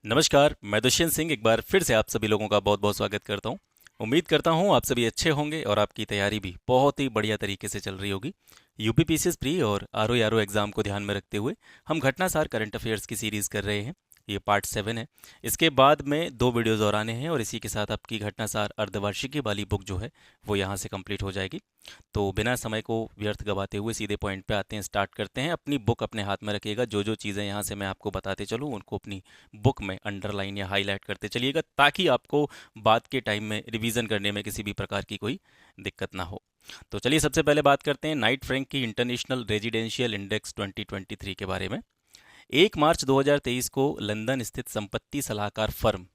नमस्कार, मैं दुष्यंत सिंह एक बार फिर से आप सभी लोगों का बहुत बहुत स्वागत करता हूँ। उम्मीद करता हूँ आप सभी अच्छे होंगे और आपकी तैयारी भी बहुत ही बढ़िया तरीके से चल रही होगी। यूपीपीसीएस प्री और आरओ एग्जाम को ध्यान में रखते हुए हम घटनासार करंट अफेयर्स की सीरीज कर रहे हैं। ये पार्ट 7 है। इसके बाद में 2 वीडियोज़ और आने हैं और इसी के साथ आपकी घटनासार अर्धवार्षिकी वाली बुक जो है वो यहाँ से कंप्लीट हो जाएगी। तो बिना समय को व्यर्थ गवाते हुए सीधे पॉइंट पे आते हैं, स्टार्ट करते हैं। अपनी बुक अपने हाथ में रखिएगा, जो जो चीज़ें यहाँ से मैं आपको बताते चलूँ उनको अपनी बुक में अंडरलाइन या हाईलाइट करते चलिएगा, ताकि आपको बाद के टाइम में रिवीजन करने में किसी भी प्रकार की कोई दिक्कत ना हो। तो चलिए सबसे पहले बात करते हैं नाइट फ्रैंक की इंटरनेशनल रेजिडेंशियल इंडेक्स 2023 के बारे में। 1 मार्च 2023 को लंदन स्थित संपत्ति सलाहकार फर्म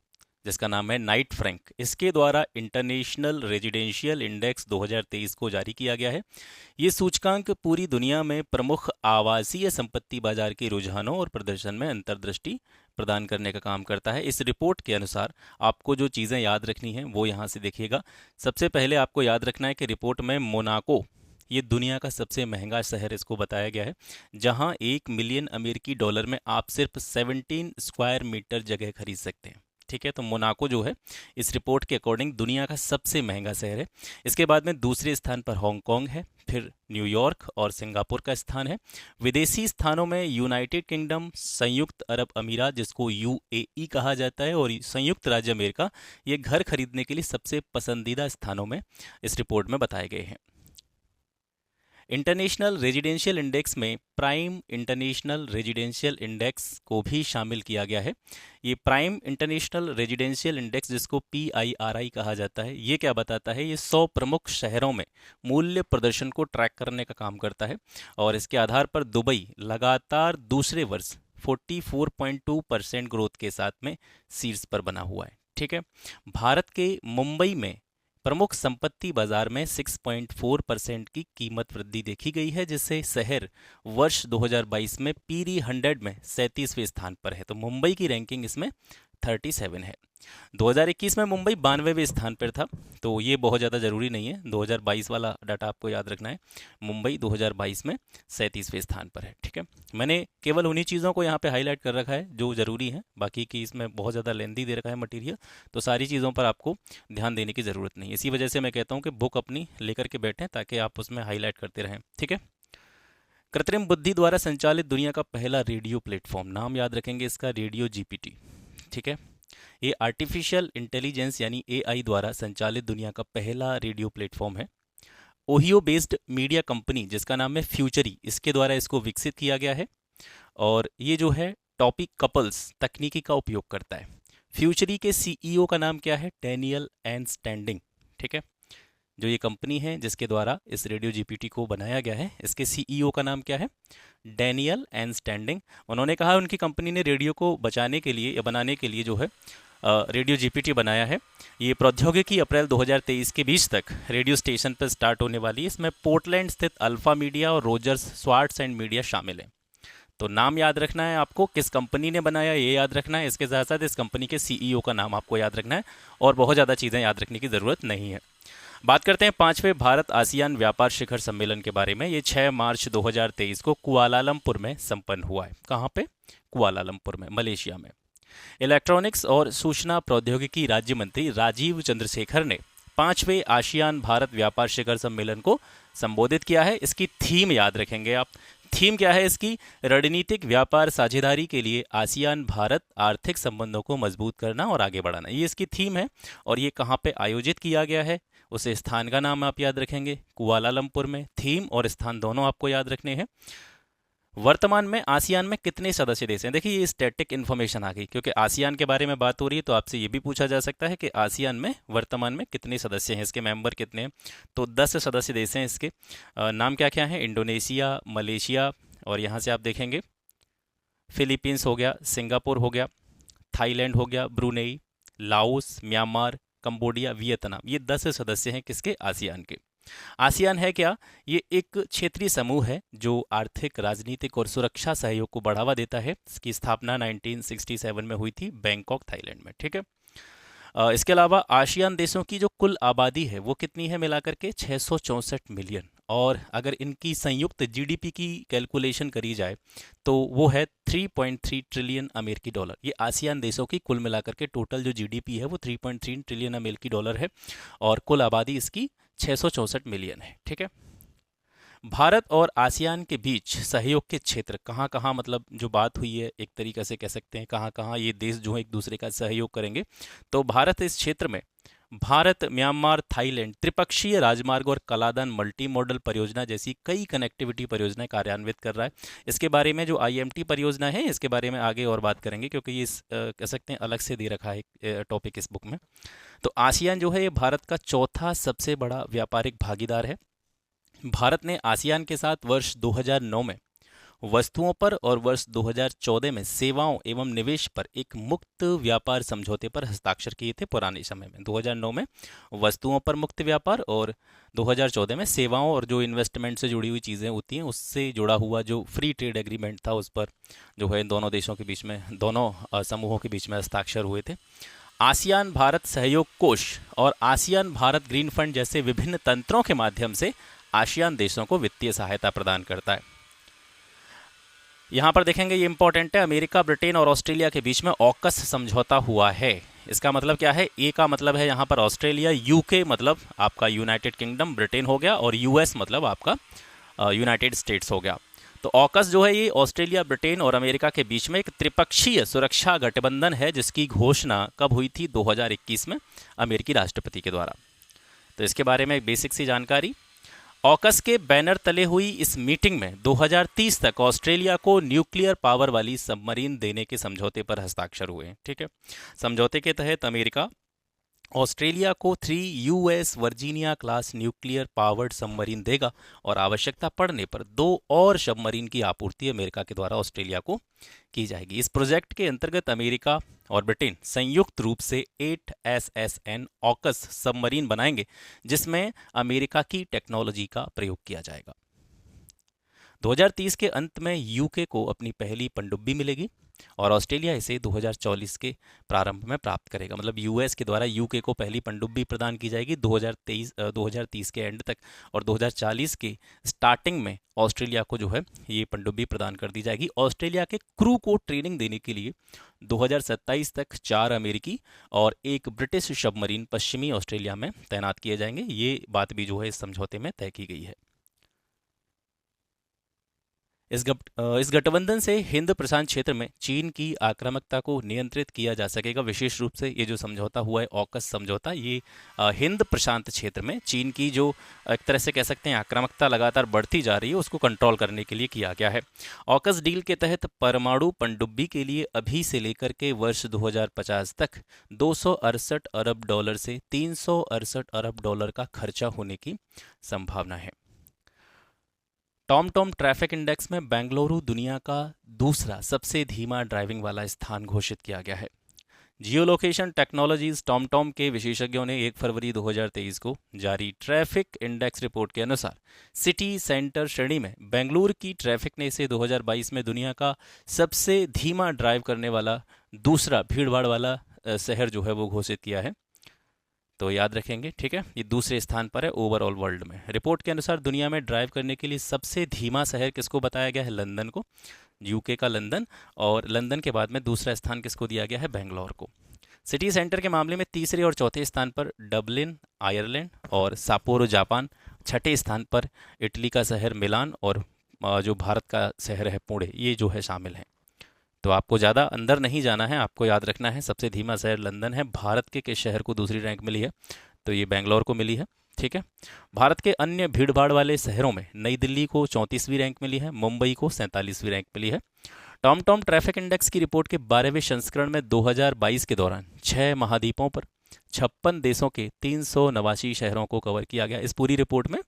जिसका नाम है नाइट फ्रैंक, इसके द्वारा इंटरनेशनल रेजिडेंशियल इंडेक्स 2023 को जारी किया गया है। ये सूचकांक पूरी दुनिया में प्रमुख आवासीय संपत्ति बाजार के रुझानों और प्रदर्शन में अंतर्दृष्टि प्रदान करने का काम करता है। इस रिपोर्ट के अनुसार आपको जो चीज़ें याद रखनी हैं वो यहाँ से देखिएगा। सबसे पहले आपको याद रखना है कि रिपोर्ट में मोनाको, ये दुनिया का सबसे महंगा शहर इसको बताया गया है, जहां 1 मिलियन अमेरिकी डॉलर में आप सिर्फ 17 स्क्वायर मीटर जगह खरीद सकते हैं। ठीक है, तो मोनाको जो है इस रिपोर्ट के अकॉर्डिंग दुनिया का सबसे महंगा शहर है। इसके बाद में दूसरे स्थान पर हांगकांग है, फिर न्यूयॉर्क और सिंगापुर का स्थान है। विदेशी स्थानों में यूनाइटेड किंगडम, संयुक्त अरब अमीरात जिसको यूएई कहा जाता है, और संयुक्त राज्य अमेरिका, ये घर खरीदने के लिए सबसे पसंदीदा स्थानों में इस रिपोर्ट में बताए गए हैं। इंटरनेशनल रेजिडेंशियल इंडेक्स में प्राइम इंटरनेशनल रेजिडेंशियल इंडेक्स को भी शामिल किया गया है। ये प्राइम इंटरनेशनल रेजिडेंशियल इंडेक्स, जिसको PIRI कहा जाता है, ये क्या बताता है? ये 100 प्रमुख शहरों में मूल्य प्रदर्शन को ट्रैक करने का काम करता है, और इसके आधार पर दुबई लगातार दूसरे वर्ष 44.2% ग्रोथ के साथ में शीर्ष पर बना हुआ है। ठीक है, भारत के मुंबई में प्रमुख संपत्ति बाजार में 6.4% की कीमत वृद्धि देखी गई है, जिससे शहर वर्ष 2022 में पीरी 100 में 37वें स्थान पर है। तो मुंबई की रैंकिंग इसमें 37 है। 2021 में मुंबई 92वें स्थान पर था, तो ये बहुत ज़्यादा ज़रूरी नहीं है। 2022 वाला डाटा आपको याद रखना है। मुंबई 2022 में 37वें स्थान पर है। ठीक है, मैंने केवल उन्हीं चीज़ों को यहाँ पे हाईलाइट कर रखा है जो ज़रूरी है, बाकी की इसमें बहुत ज़्यादा लेंदी दे रखा है मटेरियल, तो सारी चीज़ों पर आपको ध्यान देने की ज़रूरत नहीं है। इसी वजह से मैं कहता हूँ कि बुक अपनी लेकर के बैठें, ताकि आप उसमें हाईलाइट करते रहें। ठीक है, कृत्रिम बुद्धि द्वारा संचालित दुनिया का पहला रेडियो प्लेटफॉर्म, नाम याद रखेंगे इसका, रेडियो जीपीटी। ठीक है, ये आर्टिफिशियल इंटेलिजेंस यानी AI द्वारा संचालित दुनिया का पहला रेडियो प्लेटफॉर्म है। ओहियो बेस्ड मीडिया कंपनी जिसका नाम है फ्यूचरी, इसके द्वारा इसको विकसित किया गया है, और ये जो है टॉपिक कपल्स तकनीकी का उपयोग करता है। फ्यूचरी के CEO का नाम क्या है? Daniel N standing. ठीक है, जो ये कंपनी है जिसके द्वारा इस रेडियो जीपीटी को बनाया गया है, इसके CEO का नाम क्या है? Daniel N standing. उन्होंने कहा उनकी कंपनी ने रेडियो को बचाने के लिए या बनाने के लिए जो है रेडियो जीपीटी बनाया है। ये प्रौद्योगिकी अप्रैल 2023 के बीच तक रेडियो स्टेशन पर स्टार्ट होने वाली है। इसमें पोर्टलैंड स्थित अल्फा मीडिया और रोजर्स स्वार्ट्स एंड मीडिया शामिल है। तो नाम याद रखना है आपको, किस कंपनी ने बनाया ये याद रखना है, इसके साथ साथ इस कंपनी के CEO का नाम आपको याद रखना है, और बहुत ज़्यादा चीज़ें याद रखने की ज़रूरत नहीं है। बात करते हैं 5वें भारत आसियान व्यापार शिखर सम्मेलन के बारे में। ये 6 मार्च 2023 को कुआलालंपुर में संपन्न हुआ है। कहाँ पे? कुआलालंपुर में, मलेशिया में। इलेक्ट्रॉनिक्स और सूचना प्रौद्योगिकी राज्य मंत्री राजीव चंद्रशेखर ने 5वें आसियान भारत व्यापार शिखर सम्मेलन को संबोधित किया है। इसकी थीम याद रखेंगे आप। थीम क्या है इसकी? रणनीतिक व्यापार साझेदारी के लिए आसियान भारत आर्थिक संबंधों को मजबूत करना और आगे बढ़ाना, ये इसकी थीम है। और ये कहाँ पे आयोजित किया गया है, उस स्थान का नाम आप याद रखेंगे, कुआलालंपुर में। थीम और स्थान दोनों आपको याद रखने हैं। वर्तमान में आसियान में कितने सदस्य देश हैं? देखिए ये स्टैटिक इन्फॉर्मेशन आ गई, क्योंकि आसियान के बारे में बात हो रही है, तो आपसे ये भी पूछा जा सकता है कि आसियान में वर्तमान में कितने सदस्य हैं, इसके मेंबर कितने हैं। तो 10 सदस्य देश हैं इसके। नाम क्या क्या है? इंडोनेशिया, मलेशिया, और यहाँ से आप देखेंगे फिलीपींस हो गया, सिंगापुर हो गया, थाईलैंड हो गया, Brunei, Laos, Myanmar, Cambodia, Vietnam. ये 10 सदस्य हैं किसके? आसियान के। आसियान है क्या? ये एक क्षेत्रीय समूह है जो आर्थिक, राजनीतिक और सुरक्षा सहयोग को बढ़ावा देता है। इसकी स्थापना 1967 में हुई थी, बैंकॉक, थाईलैंड में। ठीक है, इसके अलावा आसियान देशों की जो कुल आबादी है वो कितनी है? मिलाकर के 664 मिलियन। और अगर इनकी संयुक्त जीडीपी की कैलकुलेशन करी जाए तो वो है 3.3 ट्रिलियन अमेरिकी डॉलर। ये आसियान देशों की कुल मिलाकर के टोटल जो जीडीपी है वो 3.3 ट्रिलियन अमेरिकी डॉलर है और कुल आबादी इसकी 664 मिलियन है। ठीक है। भारत और आसियान के बीच सहयोग के क्षेत्र कहाँ कहाँ, मतलब जो बात हुई है एक तरीके से कह सकते हैं कहाँ कहाँ ये देश जो है एक दूसरे का सहयोग करेंगे। तो भारत इस क्षेत्र में भारत म्यांमार थाईलैंड त्रिपक्षीय राजमार्ग और कलादान मल्टी मॉडल परियोजना जैसी कई कनेक्टिविटी परियोजनाएं कार्यान्वित कर रहा है। इसके बारे में जो आईएमटी परियोजना है इसके बारे में आगे और बात करेंगे क्योंकि ये कह सकते हैं अलग से दे रखा है टॉपिक इस बुक में। तो आसियान जो है ये भारत का चौथा सबसे बड़ा व्यापारिक भागीदार है। भारत ने आसियान के साथ वर्ष 2009 में वस्तुओं पर और वर्ष 2014 में सेवाओं एवं निवेश पर एक मुक्त व्यापार समझौते पर हस्ताक्षर किए थे। पुराने समय में 2009 में वस्तुओं पर मुक्त व्यापार और 2014 में सेवाओं और जो इन्वेस्टमेंट से जुड़ी हुई चीज़ें होती हैं उससे जुड़ा हुआ जो फ्री ट्रेड एग्रीमेंट था उस पर जो है दोनों देशों के बीच में, दोनों समूहों के बीच में हस्ताक्षर हुए थे। आसियान भारत सहयोग कोष और आसियान भारत ग्रीन फंड जैसे विभिन्न तंत्रों के माध्यम से आसियान देशों को वित्तीय सहायता प्रदान करता है। यहाँ पर देखेंगे ये इंपॉर्टेंट है, अमेरिका ब्रिटेन और ऑस्ट्रेलिया के बीच में ऑकस समझौता हुआ है। इसका मतलब क्या है? ए का मतलब है यहाँ पर ऑस्ट्रेलिया, यूके मतलब आपका यूनाइटेड किंगडम ब्रिटेन हो गया और यूएस मतलब आपका यूनाइटेड स्टेट्स हो गया। तो ऑकस जो है ये ऑस्ट्रेलिया ब्रिटेन और अमेरिका के बीच में एक त्रिपक्षीय सुरक्षा गठबंधन है जिसकी घोषणा कब हुई थी? 2021 में अमेरिकी राष्ट्रपति के द्वारा। तो इसके बारे में एक बेसिक सी जानकारी। ऑकस के बैनर तले हुई इस मीटिंग में 2030 तक ऑस्ट्रेलिया को न्यूक्लियर पावर वाली सबमरीन देने के समझौते पर हस्ताक्षर हुए हैं। ठीक है। समझौते के तहत अमेरिका ऑस्ट्रेलिया को 3 US Virginia class nuclear powered submarine देगा और आवश्यकता पड़ने पर 2 और सबमरीन की आपूर्ति अमेरिका के द्वारा ऑस्ट्रेलिया को की जाएगी। इस प्रोजेक्ट के अंतर्गत अमेरिका और ब्रिटेन संयुक्त रूप से 8 SSN ऑकस सबमरीन बनाएंगे जिसमें अमेरिका की टेक्नोलॉजी का प्रयोग किया जाएगा। 2030 के अंत में यूके को अपनी पहली पनडुब्बी मिलेगी और ऑस्ट्रेलिया इसे 2040 के प्रारंभ में प्राप्त करेगा। मतलब यूएस के द्वारा यूके को पहली पनडुब्बी प्रदान की जाएगी 2030 के एंड तक और 2040 के स्टार्टिंग में ऑस्ट्रेलिया को जो है ये पनडुब्बी प्रदान कर दी जाएगी। ऑस्ट्रेलिया के क्रू को ट्रेनिंग देने के लिए 2027 तक 4 अमेरिकी और 1 ब्रिटिश सबमरीन पश्चिमी ऑस्ट्रेलिया में तैनात किए जाएंगे। ये बात भी जो है इस समझौते में तय की गई है। इस गठबंधन से हिंद प्रशांत क्षेत्र में चीन की आक्रामकता को नियंत्रित किया जा सकेगा। विशेष रूप से ये जो समझौता हुआ है ऑकस समझौता, ये हिंद प्रशांत क्षेत्र में चीन की जो एक तरह से कह सकते हैं आक्रामकता लगातार बढ़ती जा रही है उसको कंट्रोल करने के लिए किया गया है। ऑकस डील के तहत परमाणु पनडुब्बी के लिए अभी से लेकर के वर्ष 2050 तक $268 अरब से $368 अरब का खर्चा होने की संभावना है। टॉम ट्रैफिक इंडेक्स में बेंगलुरु दुनिया का दूसरा सबसे धीमा ड्राइविंग वाला स्थान घोषित किया गया है। जियोलोकेशन टेक्नोलॉजीज टॉम के विशेषज्ञों ने 1 फरवरी 2023 को जारी ट्रैफिक इंडेक्स रिपोर्ट के अनुसार सिटी सेंटर श्रेणी में बेंगलुरु की ट्रैफिक ने इसे 2022 में दुनिया का सबसे धीमा ड्राइव करने वाला दूसरा भीड़भाड़ वाला शहर जो है वो घोषित किया है। तो याद रखेंगे, ठीक है। ये दूसरे स्थान पर है ओवरऑल वर्ल्ड में। रिपोर्ट के अनुसार दुनिया में ड्राइव करने के लिए सबसे धीमा शहर किसको बताया गया है? लंदन को, यूके का लंदन। और लंदन के बाद में दूसरा स्थान किसको दिया गया है? बेंगलोर को। सिटी सेंटर के मामले में तीसरे और चौथे स्थान पर डबलिन आयरलैंड और सापोरो जापान। छठे स्थान पर इटली का शहर मिलान और जो भारत का शहर है पुणे, ये जो है शामिल हैं। तो आपको ज़्यादा अंदर नहीं जाना है, आपको याद रखना है सबसे धीमा शहर लंदन है। भारत के किस शहर को दूसरी रैंक मिली है? तो ये बेंगलोर को मिली है। ठीक है। भारत के अन्य भीड़भाड़ वाले शहरों में नई दिल्ली को 34वीं रैंक मिली है, मुंबई को 47वीं रैंक मिली है। टॉम ट्रैफिक इंडेक्स की रिपोर्ट के 12वें संस्करण में 2022 के दौरान 6 महाद्वीपों पर 56 देशों के 389 शहरों को कवर किया गया। इस पूरी रिपोर्ट में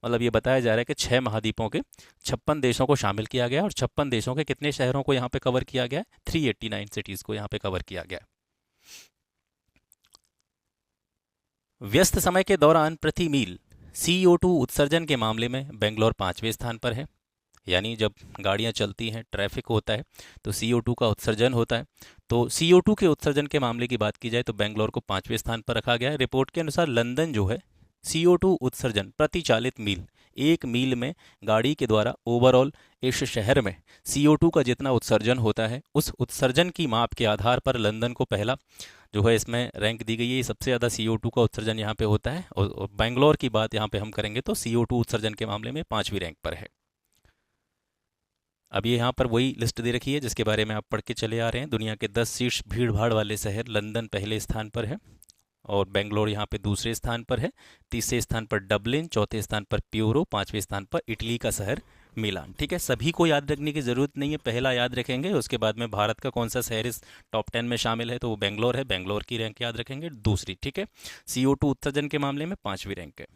मतलब ये बताया जा रहा है कि 6 महाद्वीपों के 56 देशों को शामिल किया गया और 56 देशों के कितने शहरों को यहाँ पे कवर किया गया है? 389 सिटीज़ को यहाँ पे कवर किया गया। व्यस्त समय के दौरान प्रति मील CO2 उत्सर्जन के मामले में बेंगलोर 5वें स्थान पर है। यानी जब गाड़ियां चलती हैं, ट्रैफिक होता है तो CO2 का उत्सर्जन होता है। तो CO2 के उत्सर्जन के मामले की बात की जाए तो बेंगलोर को 5वें स्थान पर रखा गया है। रिपोर्ट के अनुसार लंदन जो है CO2 उत्सर्जन प्रति चालित मील 1 मील में गाड़ी के द्वारा ओवरऑल इस शहर में CO2 का जितना उत्सर्जन होता है, उस उत्सर्जन की माप के आधार पर लंदन को पहला जो है इसमें रैंक दी गई है। सबसे ज़्यादा CO2 का उत्सर्जन यहाँ पे होता है। और बेंगलोर की बात यहाँ पे हम करेंगे तो CO2 उत्सर्जन के मामले में 5वीं रैंक पर है। अब ये यहाँ पर वही लिस्ट दे रखी है जिसके बारे में आप पढ़ के चले आ रहे हैं। दुनिया के 10 शीर्ष भीड़ भाड़ वाले शहर, लंदन पहले स्थान पर है और बेंगलोर यहाँ पे दूसरे स्थान पर है। तीसरे स्थान पर डबलिन, चौथे स्थान पर प्यूरो, 5वें स्थान पर इटली का शहर मिलान। ठीक है, सभी को याद रखने की ज़रूरत नहीं है, पहला याद रखेंगे, उसके बाद में भारत का कौन सा शहर इस टॉप 10 में शामिल है तो वो बेंगलोर है, बेंगलोर की रैंक याद रखेंगे दूसरी। ठीक है, CO2 उत्सर्जन के मामले में 5वीं रैंक है।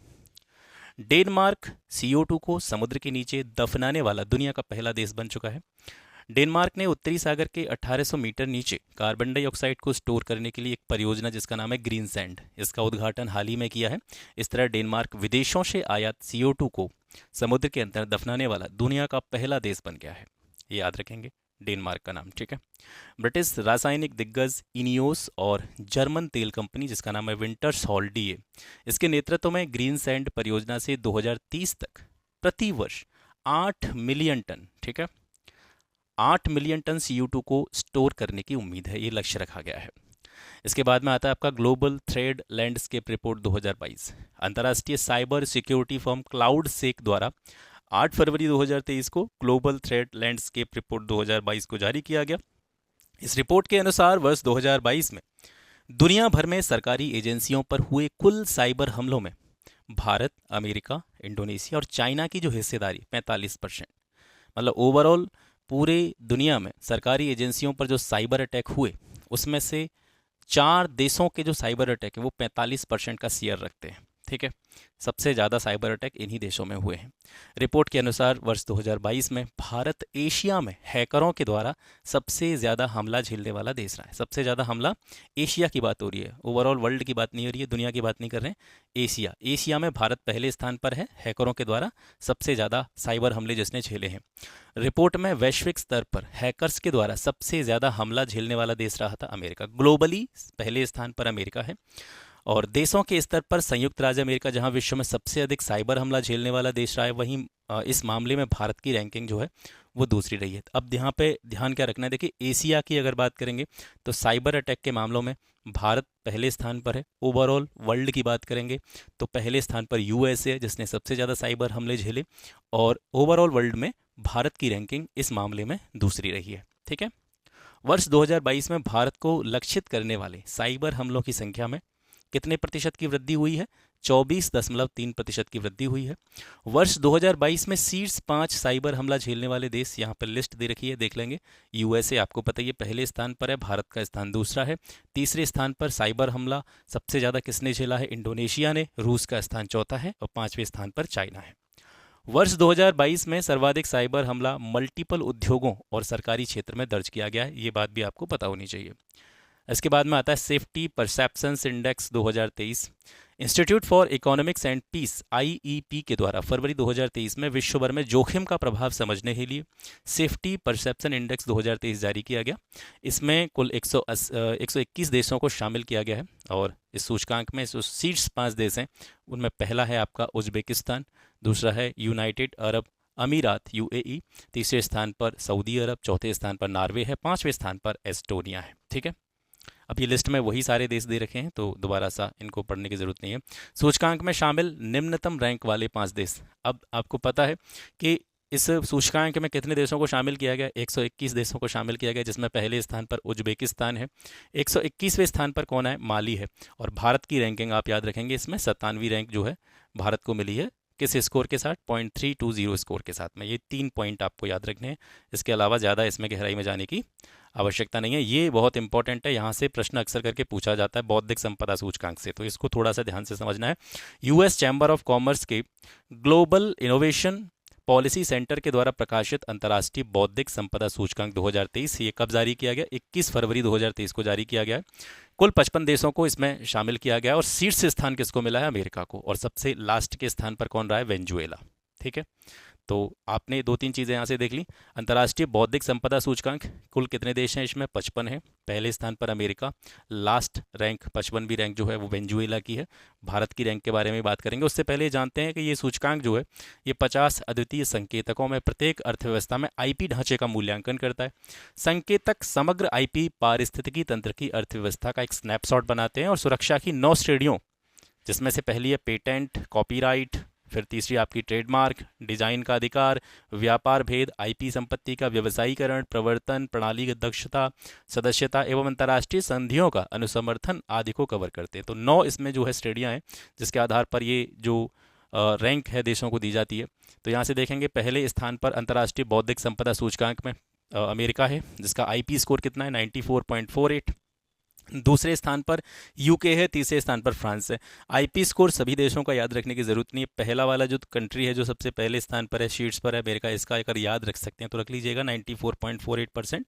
डेनमार्क CO2 को समुद्र के नीचे दफनाने वाला दुनिया का पहला देश बन चुका है। डेनमार्क ने उत्तरी सागर के 1800 मीटर नीचे कार्बन डाइऑक्साइड को स्टोर करने के लिए एक परियोजना जिसका नाम है ग्रीन सैंड, इसका उद्घाटन हाल ही में किया है। इस तरह डेनमार्क विदेशों से आयात CO2 को समुद्र के अंदर दफनाने वाला दुनिया का पहला देश बन गया है। ये याद रखेंगे डेनमार्क का नाम। ठीक है, ब्रिटिश रासायनिक दिग्गज इनियोस और जर्मन तेल कंपनी जिसका नाम है विंटरसॉल्ट डीए, इसके नेतृत्व में ग्रीन सैंड परियोजना से 2030 तक प्रति वर्ष 8 मिलियन टन, ठीक है, 8 मिलियन टन CO2 को स्टोर करने की उम्मीद है, ये लक्ष्य रखा गया है। इसके बाद में आता है आपका ग्लोबल थ्रेड लैंडस्केप रिपोर्ट 2022। अंतर्राष्ट्रीय साइबर सिक्योरिटी फर्म क्लाउड सेक द्वारा 8 फरवरी 2023 को ग्लोबल थ्रेड लैंडस्केप रिपोर्ट 2022 को जारी किया गया। इस रिपोर्ट के अनुसार वर्ष 2022 में दुनिया भर में सरकारी एजेंसियों पर हुए कुल साइबर हमलों में भारत, अमेरिका, इंडोनेशिया और चाइना की जो हिस्सेदारी 45%, मतलब ओवरऑल पूरे दुनिया में सरकारी एजेंसियों पर जो साइबर अटैक हुए उसमें से 4 देशों के जो साइबर अटैक है वो 45% का शेयर रखते हैं। ठीक है, सबसे ज़्यादा साइबर अटैक इन्हीं देशों में हुए हैं। रिपोर्ट के अनुसार वर्ष 2022 में भारत एशिया में हैकरों के द्वारा सबसे ज़्यादा हमला झेलने वाला देश रहा है। सबसे ज़्यादा हमला एशिया की बात हो रही है, ओवरऑल वर्ल्ड की बात नहीं हो रही है, दुनिया की बात नहीं कर रहे हैं। एशिया में भारत पहले स्थान पर है हैकरों के द्वारा सबसे ज़्यादा साइबर हमले जिसने झेले हैं। रिपोर्ट में वैश्विक स्तर पर हैकर्स के द्वारा सबसे ज़्यादा हमला झेलने वाला देश रहा था अमेरिका। ग्लोबली पहले स्थान पर अमेरिका है और देशों के स्तर पर संयुक्त राज्य अमेरिका जहां विश्व में सबसे अधिक साइबर हमला झेलने वाला देश रहा है, वहीं इस मामले में भारत की रैंकिंग जो है वो दूसरी रही है। अब यहाँ पे ध्यान क्या रखना है, देखिए एशिया की अगर बात करेंगे तो साइबर अटैक के मामलों में भारत पहले स्थान पर है। ओवरऑल वर्ल्ड की बात करेंगे तो पहले स्थान पर USA है जिसने सबसे ज़्यादा साइबर हमले झेले और ओवरऑल वर्ल्ड में भारत की रैंकिंग इस मामले में दूसरी रही है। ठीक है, वर्ष 2022 में भारत को लक्षित करने वाले साइबर हमलों की संख्या में कितने प्रतिशत की वृद्धि हुई है? 24.3% की वृद्धि हुई है। वर्ष 2022 में शीर्ष 5 साइबर हमला झेलने वाले देश यहाँ पर लिस्ट दे रखी है, देख लेंगे। USA आपको पता ही है पहले स्थान पर है, भारत का स्थान दूसरा है। तीसरे स्थान पर साइबर हमला सबसे ज़्यादा किसने झेला है? इंडोनेशिया ने। रूस का स्थान चौथा है और 5वें स्थान पर चाइना है। वर्ष 2022 में सर्वाधिक साइबर हमला मल्टीपल उद्योगों और सरकारी क्षेत्र में दर्ज किया गया है, ये बात भी आपको पता होनी चाहिए। इसके बाद में आता है Safety Perceptions Index 2023। Institute for Economics and Peace IEP के द्वारा फरवरी 2023 में विश्व भर में जोखिम का प्रभाव समझने के लिए सेफ्टी परसेप्शन इंडेक्स 2023 जारी किया गया। इसमें कुल 121 देशों को शामिल किया गया है और इस सूचकांक में जो शीर्ष 5 देश हैं उनमें पहला है आपका उज्बेकिस्तान, दूसरा है यूनाइटेड अरब अमीरात UAE, तीसरे स्थान पर सऊदी अरब, चौथे स्थान पर नॉर्वे है, 5वें स्थान पर एस्टोनिया है। ठीक है, अब ये लिस्ट में वही सारे देश दे रखे हैं तो दोबारा सा इनको पढ़ने की ज़रूरत नहीं है। सूचकांक में शामिल निम्नतम रैंक वाले 5 देश। अब आपको पता है कि इस सूचकांक में कितने देशों को शामिल किया गया? 121 देशों को शामिल किया गया, जिसमें पहले स्थान पर उज्बेकिस्तान है, 121वें स्थान पर कौन है? माली है। और भारत की रैंकिंग आप याद रखेंगे, इसमें 57वीं रैंक जो है भारत को मिली है। किस स्कोर के साथ? 0.320 स्कोर के साथ में। ये 3 पॉइंट आपको याद रखने हैं, इसके अलावा ज़्यादा इसमें गहराई में जाने की आवश्यकता नहीं है। ये बहुत इंपॉर्टेंट है, यहाँ से प्रश्न अक्सर करके पूछा जाता है बौद्धिक संपदा सूचकांक से, तो इसको थोड़ा सा ध्यान से समझना है। US चैम्बर ऑफ कॉमर्स के ग्लोबल इनोवेशन पॉलिसी सेंटर के द्वारा प्रकाशित अंतर्राष्ट्रीय बौद्धिक संपदा सूचकांक 2023, ये कब जारी किया गया? 21 फरवरी 2023 को जारी किया गया है। कुल 55 देशों को इसमें शामिल किया गया और शीर्ष स्थान किसको मिला है? अमेरिका को। और सबसे लास्ट के स्थान पर कौन रहा है? वेनेजुएला। ठीक है, तो आपने दो तीन चीज़ें यहाँ से देख ली। अंतर्राष्ट्रीय बौद्धिक संपदा सूचकांक, कुल कितने देश हैं इसमें? 55 है। पहले स्थान पर अमेरिका, लास्ट रैंक 55वीं रैंक जो है वो वेनेजुएला की है। भारत की रैंक के बारे में बात करेंगे, उससे पहले जानते हैं कि ये सूचकांक जो है ये 50 अद्वितीय संकेतकों में प्रत्येक अर्थव्यवस्था में आईपी ढांचे का मूल्यांकन करता है। संकेतक समग्र आईपी पारिस्थितिकी तंत्र की अर्थव्यवस्था का एक स्नैपशॉट बनाते हैं और सुरक्षा की 9 श्रेणियों, जिसमें से पहली है पेटेंट, कॉपीराइट, फिर तीसरी आपकी ट्रेडमार्क, डिजाइन का अधिकार, व्यापार भेद, आईपी संपत्ति का व्यवसायीकरण, प्रवर्तन, प्रणालीगत दक्षता, सदस्यता एवं अंतर्राष्ट्रीय संधियों का अनुसमर्थन आदि को कवर करते हैं। तो 9 इसमें जो है श्रेणियां हैं जिसके आधार पर ये जो रैंक है देशों को दी जाती है। तो यहाँ से देखेंगे पहले स्थान पर अंतर्राष्ट्रीय बौद्धिक संपदा सूचकांक में अमेरिका है, जिसका आईपी स्कोर कितना है? 94.48। दूसरे स्थान पर यूके है, तीसरे स्थान पर फ्रांस है। आईपी स्कोर सभी देशों का याद रखने की ज़रूरत नहीं है। पहला वाला जो कंट्री है जो सबसे पहले स्थान पर है, शीट्स पर है, अमेरिका, इसका अगर याद रख सकते हैं तो रख लीजिएगा 94.48%।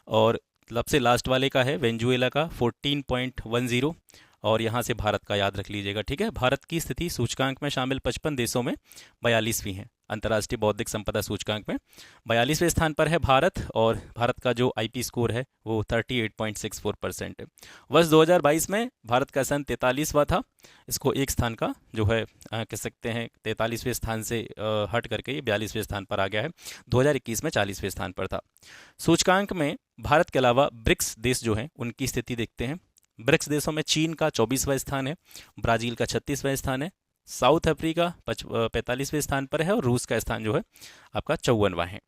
और सबसे लास्ट वाले का है वेनेजुएला का 14.10। और यहाँ से भारत का याद रख लीजिएगा, ठीक है। भारत की स्थिति सूचकांक में शामिल 55 देशों में 42वीं है। अंतर्राष्ट्रीय बौद्धिक संपदा सूचकांक में 42वें स्थान पर है भारत, और भारत का जो आईपी स्कोर है वो 38.64% है। वर्ष 2022 में भारत का स्थान 43वां था। इसको एक स्थान का जो है कह सकते हैं 43वें स्थान से हट करके ये 42वें स्थान पर आ गया है। 2021 में 40वें स्थान पर था। सूचकांक में भारत के अलावा ब्रिक्स देश जो हैं उनकी स्थिति देखते हैं। ब्रिक्स देशों में चीन का 24वां स्थान है, ब्राज़ील का 36वां स्थान है, साउथ अफ्रीका 45वें स्थान पर है, और रूस का स्थान जो है आपका 54वां है।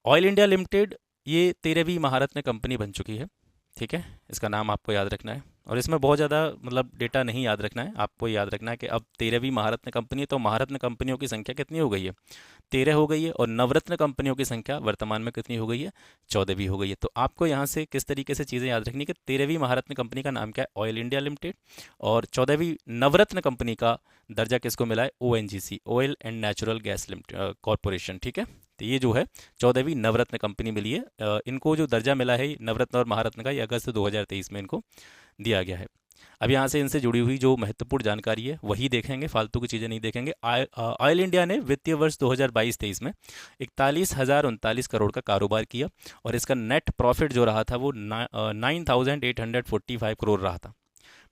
ऑयल इंडिया लिमिटेड ये 13वीं महारत्न कंपनी बन चुकी है, ठीक है। इसका नाम आपको याद रखना है, और इसमें बहुत ज़्यादा मतलब डेटा नहीं याद रखना है। आपको याद रखना है कि अब 13वीं महारत्न कंपनी है, तो महारत्न कंपनियों की संख्या कितनी हो गई है? 13 हो गई है। और नवरत्न कंपनियों की संख्या वर्तमान में कितनी हो गई है? 14वीं हो गई है। तो आपको यहाँ से किस तरीके से चीज़ें याद रखनी है कि 13वीं महारत्न कंपनी का नाम क्या है? Oil India limited. और 14वीं नवरत्न कंपनी का दर्जा किसको मिला है? ONGC, oil and natural gas limited corporation, ठीक है। तो ये जो है 14वीं नवरत्न कंपनी मिली है। इनको जो दर्जा मिला है नवरत्न और महारत्न का, ये अगस्त 2023 में इनको दिया गया है। अब यहाँ से इनसे जुड़ी हुई जो महत्वपूर्ण जानकारी है वही देखेंगे, फालतू की चीज़ें नहीं देखेंगे। ऑयल इंडिया ने वित्तीय वर्ष 2022-23 में 41,039 करोड़ का कारोबार किया, और इसका नेट प्रॉफिट जो रहा था वो 9,845 करोड़ रहा था।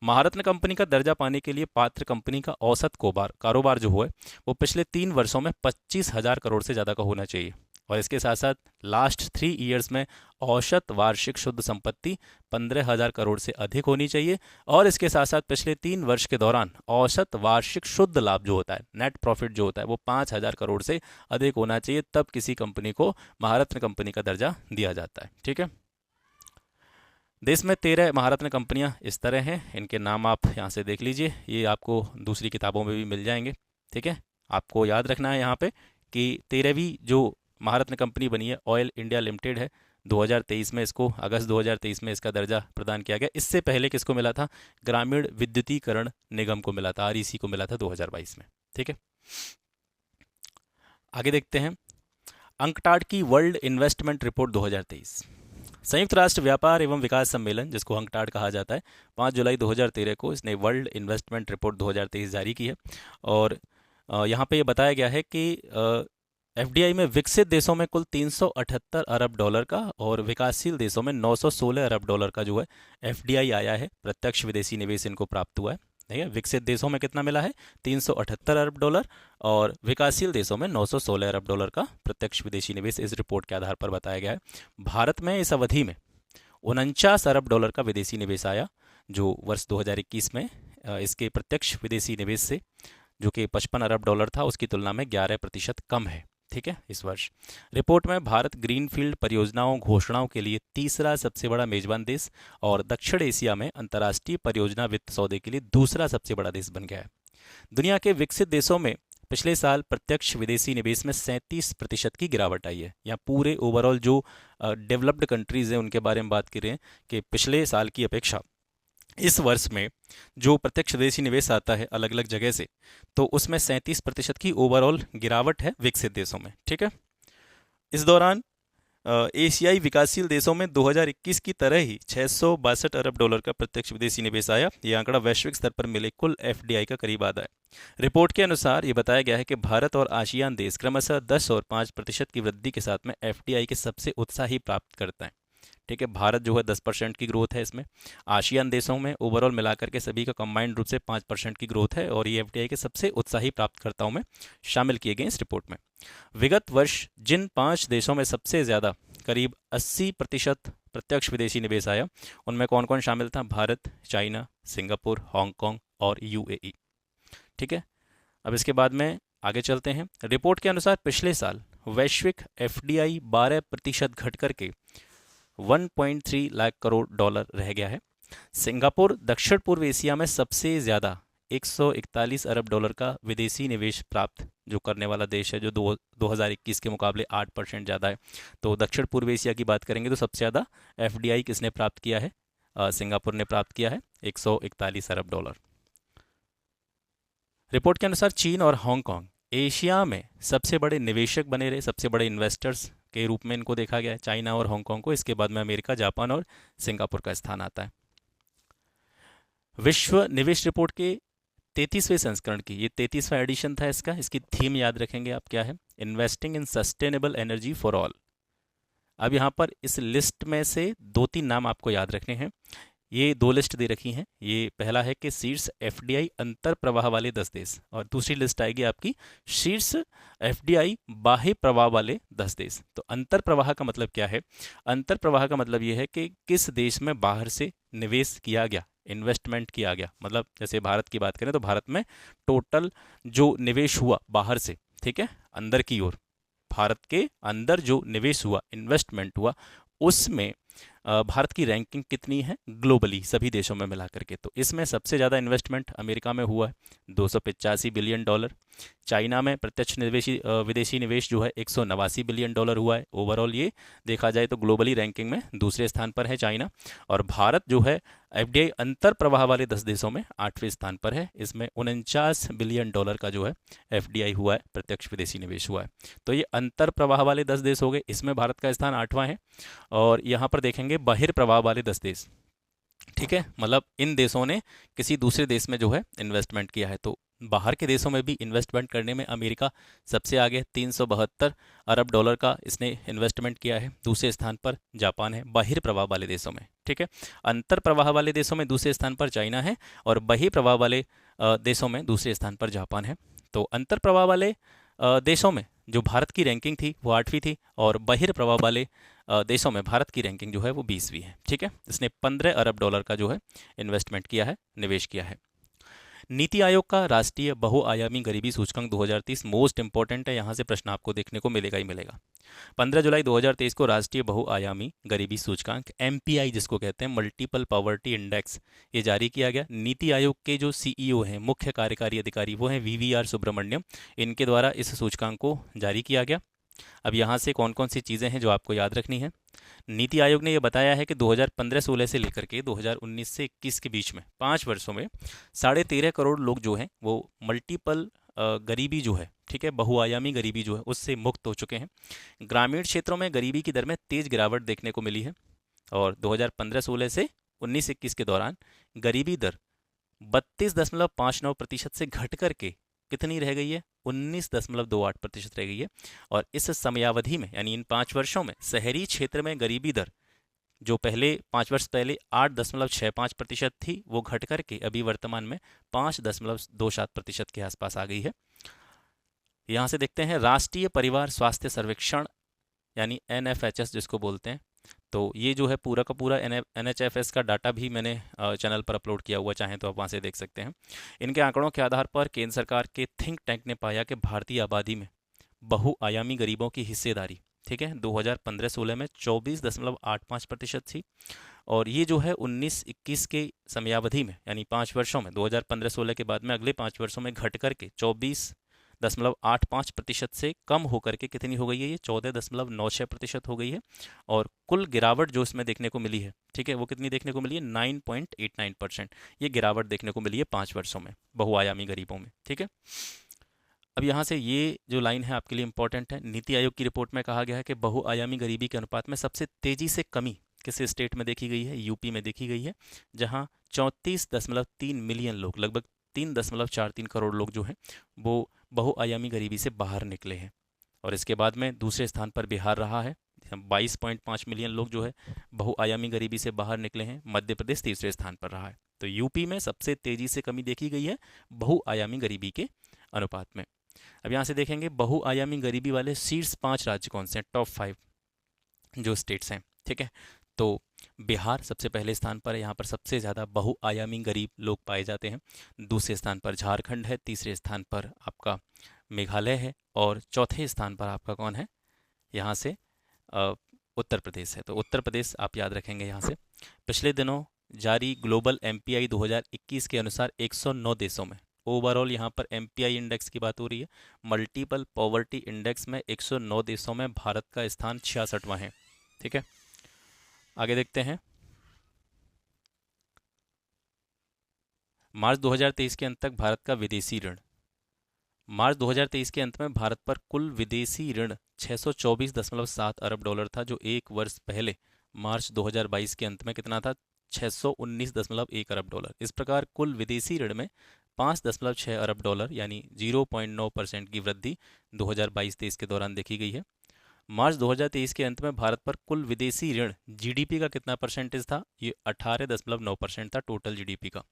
महारत्न कंपनी का दर्जा पाने के लिए पात्र कंपनी का औसत कारोबार जो है वो पिछले 3 वर्षों में 25,000 करोड़ से ज़्यादा का होना चाहिए। और इसके साथ साथ लास्ट 3 ईयर्स में औसत वार्षिक शुद्ध संपत्ति 15,000 करोड़ से अधिक होनी चाहिए। और इसके साथ साथ पिछले 3 वर्ष के दौरान औसत वार्षिक शुद्ध लाभ जो होता है, नेट प्रॉफिट जो होता है, वो 5,000 करोड़ से अधिक होना चाहिए, तब किसी कंपनी को महारत्न कंपनी का दर्जा दिया जाता है, ठीक है। देश में 13 महारत्न कंपनियां इस तरह हैं, इनके नाम आप यहाँ से देख लीजिए, ये आपको दूसरी किताबों में भी मिल जाएंगे, ठीक है। आपको याद रखना है यहाँ पे कि 13वीं जो महारत्न कंपनी बनी है ऑयल इंडिया लिमिटेड है, 2023 में इसको, अगस्त 2023 में इसका दर्जा प्रदान किया गया। इससे पहले किसको मिला था? ग्रामीण विद्युतीकरण निगम को मिला था, REC को मिला था 2022 में, ठीक है। आगे देखते हैं अंकटाड की वर्ल्ड इन्वेस्टमेंट रिपोर्ट 2023। संयुक्त राष्ट्र व्यापार एवं विकास सम्मेलन, जिसको अंकटाड कहा जाता है, 5 जुलाई 2013 को इसने वर्ल्ड इन्वेस्टमेंट रिपोर्ट 2023 जारी की है। और यहाँ पे ये बताया गया है कि FDI में विकसित देशों में कुल 378 अरब डॉलर का, और विकासशील देशों में 916 अरब डॉलर का जो है FDI आया है, प्रत्यक्ष विदेशी निवेश इनको प्राप्त हुआ है, ठीक है। विकसित देशों में कितना मिला है? 378 अरब डॉलर, और विकासशील देशों में 916 अरब डॉलर का प्रत्यक्ष विदेशी निवेश इस रिपोर्ट के आधार पर बताया गया है। भारत में इस अवधि में 49 अरब डॉलर का विदेशी निवेश आया, जो वर्ष 2021 में इसके प्रत्यक्ष विदेशी निवेश से, जो कि 55 अरब डॉलर था, उसकी तुलना में 11% कम है, ठीक है, इस वर्ष। रिपोर्ट में भारत ग्रीनफील्ड परियोजनाओं घोषणाओं के लिए तीसरा सबसे बड़ा मेजबान देश, और दक्षिण एशिया में अंतर्राष्ट्रीय परियोजना वित्त सौदे के लिए दूसरा सबसे बड़ा देश बन गया है। दुनिया के विकसित देशों में पिछले साल प्रत्यक्ष विदेशी निवेश में 37% की गिरावट आई है। या पूरे ओवरऑल जो डेवलप्ड कंट्रीज़ हैं उनके बारे में बात कर रहे हैं कि पिछले साल की अपेक्षा इस वर्ष में जो प्रत्यक्ष विदेशी निवेश आता है अलग अलग जगह से, तो उसमें 37% की ओवरऑल गिरावट है विकसित देशों में, ठीक है। इस दौरान एशियाई विकासशील देशों में 2021 की तरह ही 662 अरब डॉलर का प्रत्यक्ष विदेशी निवेश आया। ये आंकड़ा वैश्विक स्तर पर मिले कुल एफडीआई का करीब आधा है। रिपोर्ट के अनुसार ये बताया गया है कि भारत और आसियान देश क्रमशः 10 और 5% की वृद्धि के साथ में एफडीआई के सबसे उत्साही प्राप्त करते हैं। ठीक है, भारत जो है 10% की ग्रोथ है इसमें। आसियान देशों में ओवरऑल मिलाकर के सभी का कंबाइंड रूप से 5% की ग्रोथ है और ये एफडीआई के सबसे उत्साही प्राप्तकर्ताओं में शामिल किए गए इस रिपोर्ट में। विगत वर्ष जिन 5 देशों में सबसे ज़्यादा करीब 80% प्रत्यक्ष विदेशी निवेश आया, उनमें कौन कौन शामिल था? भारत, चाइना, सिंगापुर, हांगकांग और यूएई। ठीक है, अब इसके बाद में आगे चलते हैं। रिपोर्ट के अनुसार पिछले साल वैश्विक एफडीआई 12% घट करके 1.3 लाख करोड़ डॉलर रह गया है। सिंगापुर दक्षिण पूर्व एशिया में सबसे ज़्यादा 141 अरब डॉलर का विदेशी निवेश प्राप्त जो करने वाला देश है, जो 2021 के मुकाबले 8% ज़्यादा है। तो दक्षिण पूर्व एशिया की बात करेंगे तो सबसे ज़्यादा एफडीआई किसने प्राप्त किया है? सिंगापुर ने प्राप्त किया है 141 अरब डॉलर। रिपोर्ट के अनुसार चीन और हांगकांग एशिया में सबसे बड़े निवेशक बने रहे, सबसे बड़े इन्वेस्टर्स के रूप में इनको देखा गया है, चाइना और हांगकांग को। इसके बाद में अमेरिका, जापान और सिंगापुर का स्थान आता है। विश्व निवेश रिपोर्ट के 33वें संस्करण की, ये 33वां एडिशन था इसका, इसकी थीम याद रखेंगे आप क्या है? Investing in sustainable energy for all. अब यहाँ पर इस लिस्ट में से 2-3 नाम आपको याद रखने हैं। ये 2 लिस्ट दे रखी हैं। ये पहला है कि शीर्ष एफडीआई अंतर प्रवाह वाले 10 देश, और दूसरी लिस्ट आएगी आपकी शीर्ष एफडीआई बाह्य प्रवाह वाले 10 देश। तो अंतर प्रवाह का मतलब क्या है? अंतर प्रवाह का मतलब ये है कि किस देश में बाहर से निवेश किया गया, इन्वेस्टमेंट किया गया। मतलब जैसे भारत की बात करें तो भारत में टोटल जो निवेश हुआ बाहर से, ठीक है, अंदर की ओर, भारत के अंदर जो निवेश हुआ, इन्वेस्टमेंट हुआ, उसमें भारत की रैंकिंग कितनी है ग्लोबली सभी देशों में मिला करके? तो इसमें सबसे ज़्यादा इन्वेस्टमेंट अमेरिका में हुआ है, 285 बिलियन डॉलर। चाइना में प्रत्यक्ष विदेशी निवेश जो है 189 बिलियन डॉलर हुआ है। ओवरऑल ये देखा जाए तो ग्लोबली रैंकिंग में दूसरे स्थान पर है चाइना। और भारत जो है एफडीआई अंतर प्रवाह वाले 10 देशों में 8वें स्थान पर है। इसमें 49 बिलियन डॉलर का जो है एफडीआई हुआ है, प्रत्यक्ष विदेशी निवेश हुआ है। तो ये अंतर प्रवाह वाले 10 देश हो गए, इसमें भारत का स्थान 8वां है। और यहाँ पर देखेंगे बहिर्प्रवाह वाले 10 देश, ठीक है, मतलब इन देशों ने किसी दूसरे देश में जो है इन्वेस्टमेंट किया है। तो बाहर के देशों में भी इन्वेस्टमेंट करने में अमेरिका सबसे आगे, 372 अरब डॉलर का इसने इन्वेस्टमेंट किया है। दूसरे स्थान पर जापान है बहिर्प्रवाह वाले देशों में, ठीक है। अंतर प्रवाह वाले देशों में दूसरे स्थान पर चाइना है और बहिर्प्रवाह वाले देशों में दूसरे स्थान पर जापान है। तो अंतर प्रवाह वाले देशों में जो भारत की रैंकिंग थी वो 8वीं थी और बहिर्प्रवाह वाले देशों में भारत की रैंकिंग जो है वो 20वीं है, ठीक है। इसने 15 अरब डॉलर का जो है इन्वेस्टमेंट किया है, निवेश किया है। नीति आयोग का राष्ट्रीय बहुआयामी गरीबी सूचकांक 2030 मोस्ट इंपॉर्टेंट है, यहाँ से प्रश्न आपको देखने को मिलेगा ही मिलेगा। 15 जुलाई 2023 को राष्ट्रीय बहुआयामी गरीबी सूचकांक एमपीआई जिसको कहते हैं, मल्टीपल पॉवर्टी इंडेक्स, ये जारी किया गया। नीति आयोग के जो सीईओ हैं, मुख्य कार्यकारी अधिकारी, वो हैं वीवीआर सुब्रमण्यम। इनके द्वारा इस सूचकांक को जारी किया गया। अब यहाँ से कौन कौन सी चीज़ें हैं जो आपको याद रखनी है? नीति आयोग ने यह बताया है कि 2015-16 से लेकर के 2019 से 21 के बीच में 5 वर्षों में 13.5 करोड़ लोग जो हैं वो मल्टीपल गरीबी जो है, ठीक है, बहुआयामी गरीबी जो है उससे मुक्त हो चुके हैं। ग्रामीण क्षेत्रों में गरीबी की दर में तेज गिरावट देखने को मिली है और 2015-16 से 19-21 के दौरान गरीबी दर 32.59% से घट करके कितनी रह गई है? 19.28% रह गई है। और इस समयावधि में यानी इन 5 वर्षों में शहरी क्षेत्र में गरीबी दर जो पहले 5 वर्ष पहले 8.65% थी वो घट करके अभी वर्तमान में 5.27% के आसपास आ गई है। यहाँ से देखते हैं राष्ट्रीय परिवार स्वास्थ्य सर्वेक्षण यानी एनएफएचएस जिसको बोलते हैं। तो ये जो है पूरा का पूरा एनएचएफएस का डाटा भी मैंने चैनल पर अपलोड किया हुआ, चाहें तो आप वहाँ से देख सकते हैं। इनके आंकड़ों के आधार पर केंद्र सरकार के थिंक टैंक ने पाया कि भारतीय आबादी में बहुआयामी गरीबों की हिस्सेदारी, ठीक है, 2015-16 में 24.85% थी और ये जो है 19-21 के समयावधि में यानी 5 वर्षों में 2015-16 के बाद में अगले 5 वर्षों में घट करके 24.85% से कम होकर के कितनी हो गई है? ये 14.96% हो गई है। और कुल गिरावट जो इसमें देखने को मिली है, ठीक है, वो कितनी देखने को मिली है? 9.89%। ये गिरावट देखने को मिली है 5 वर्षों में बहुआयामी गरीबों में, ठीक है। अब यहाँ से ये जो लाइन है आपके लिए इंपॉर्टेंट है। नीति आयोग की रिपोर्ट में कहा गया है कि बहुआयामी गरीबी के अनुपात में सबसे तेजी से कमी किस स्टेट में देखी गई है? यूपी में देखी गई है, जहाँ 34.3 मिलियन लोग, लगभग 3.43 करोड़ लोग जो हैं वो बहुआयामी गरीबी से बाहर निकले हैं। और इसके बाद में दूसरे स्थान पर बिहार रहा है, 22.5 मिलियन लोग जो है बहुआयामी गरीबी से बाहर निकले हैं। मध्य प्रदेश तीसरे स्थान पर रहा है। तो यूपी में सबसे तेजी से कमी देखी गई है बहुआयामी गरीबी के अनुपात में। अब यहाँ से देखेंगे बहुआयामी गरीबी वाले शीर्ष 5 राज्य कौन से हैं, टॉप 5 जो स्टेट्स हैं, ठीक है। तो बिहार सबसे पहले स्थान पर है, यहाँ पर सबसे ज़्यादा बहुआयामी गरीब लोग पाए जाते हैं। दूसरे स्थान पर झारखंड है, तीसरे स्थान पर आपका मेघालय है, और चौथे स्थान पर आपका कौन है, यहाँ से अ, उत्तर प्रदेश है। तो उत्तर प्रदेश आप याद रखेंगे यहाँ से। पिछले दिनों जारी ग्लोबल एमपीआई 2021 के अनुसार 109 देशों में, ओवरऑल यहाँ पर एमपीआई इंडेक्स की बात हो रही है, मल्टीपल पॉवर्टी इंडेक्स में 109 देशों में भारत का स्थान 66वां है, ठीक है। आगे देखते हैं। मार्च 2023 के अंत तक भारत का विदेशी ऋण, मार्च 2023 के अंत में भारत पर कुल विदेशी ऋण 624.7 अरब डॉलर था, जो एक वर्ष पहले मार्च 2022 के अंत में कितना था, 619.1 अरब डॉलर। इस प्रकार कुल विदेशी ऋण में 5.6 अरब डॉलर यानी 0.9% की वृद्धि 2022-23 के दौरान देखी गई है। मार्च 2023 के अंत में भारत पर कुल विदेशी ऋण जीडीपी का कितना परसेंटेज था, ये 18.9% था टोटल जीडीपी का।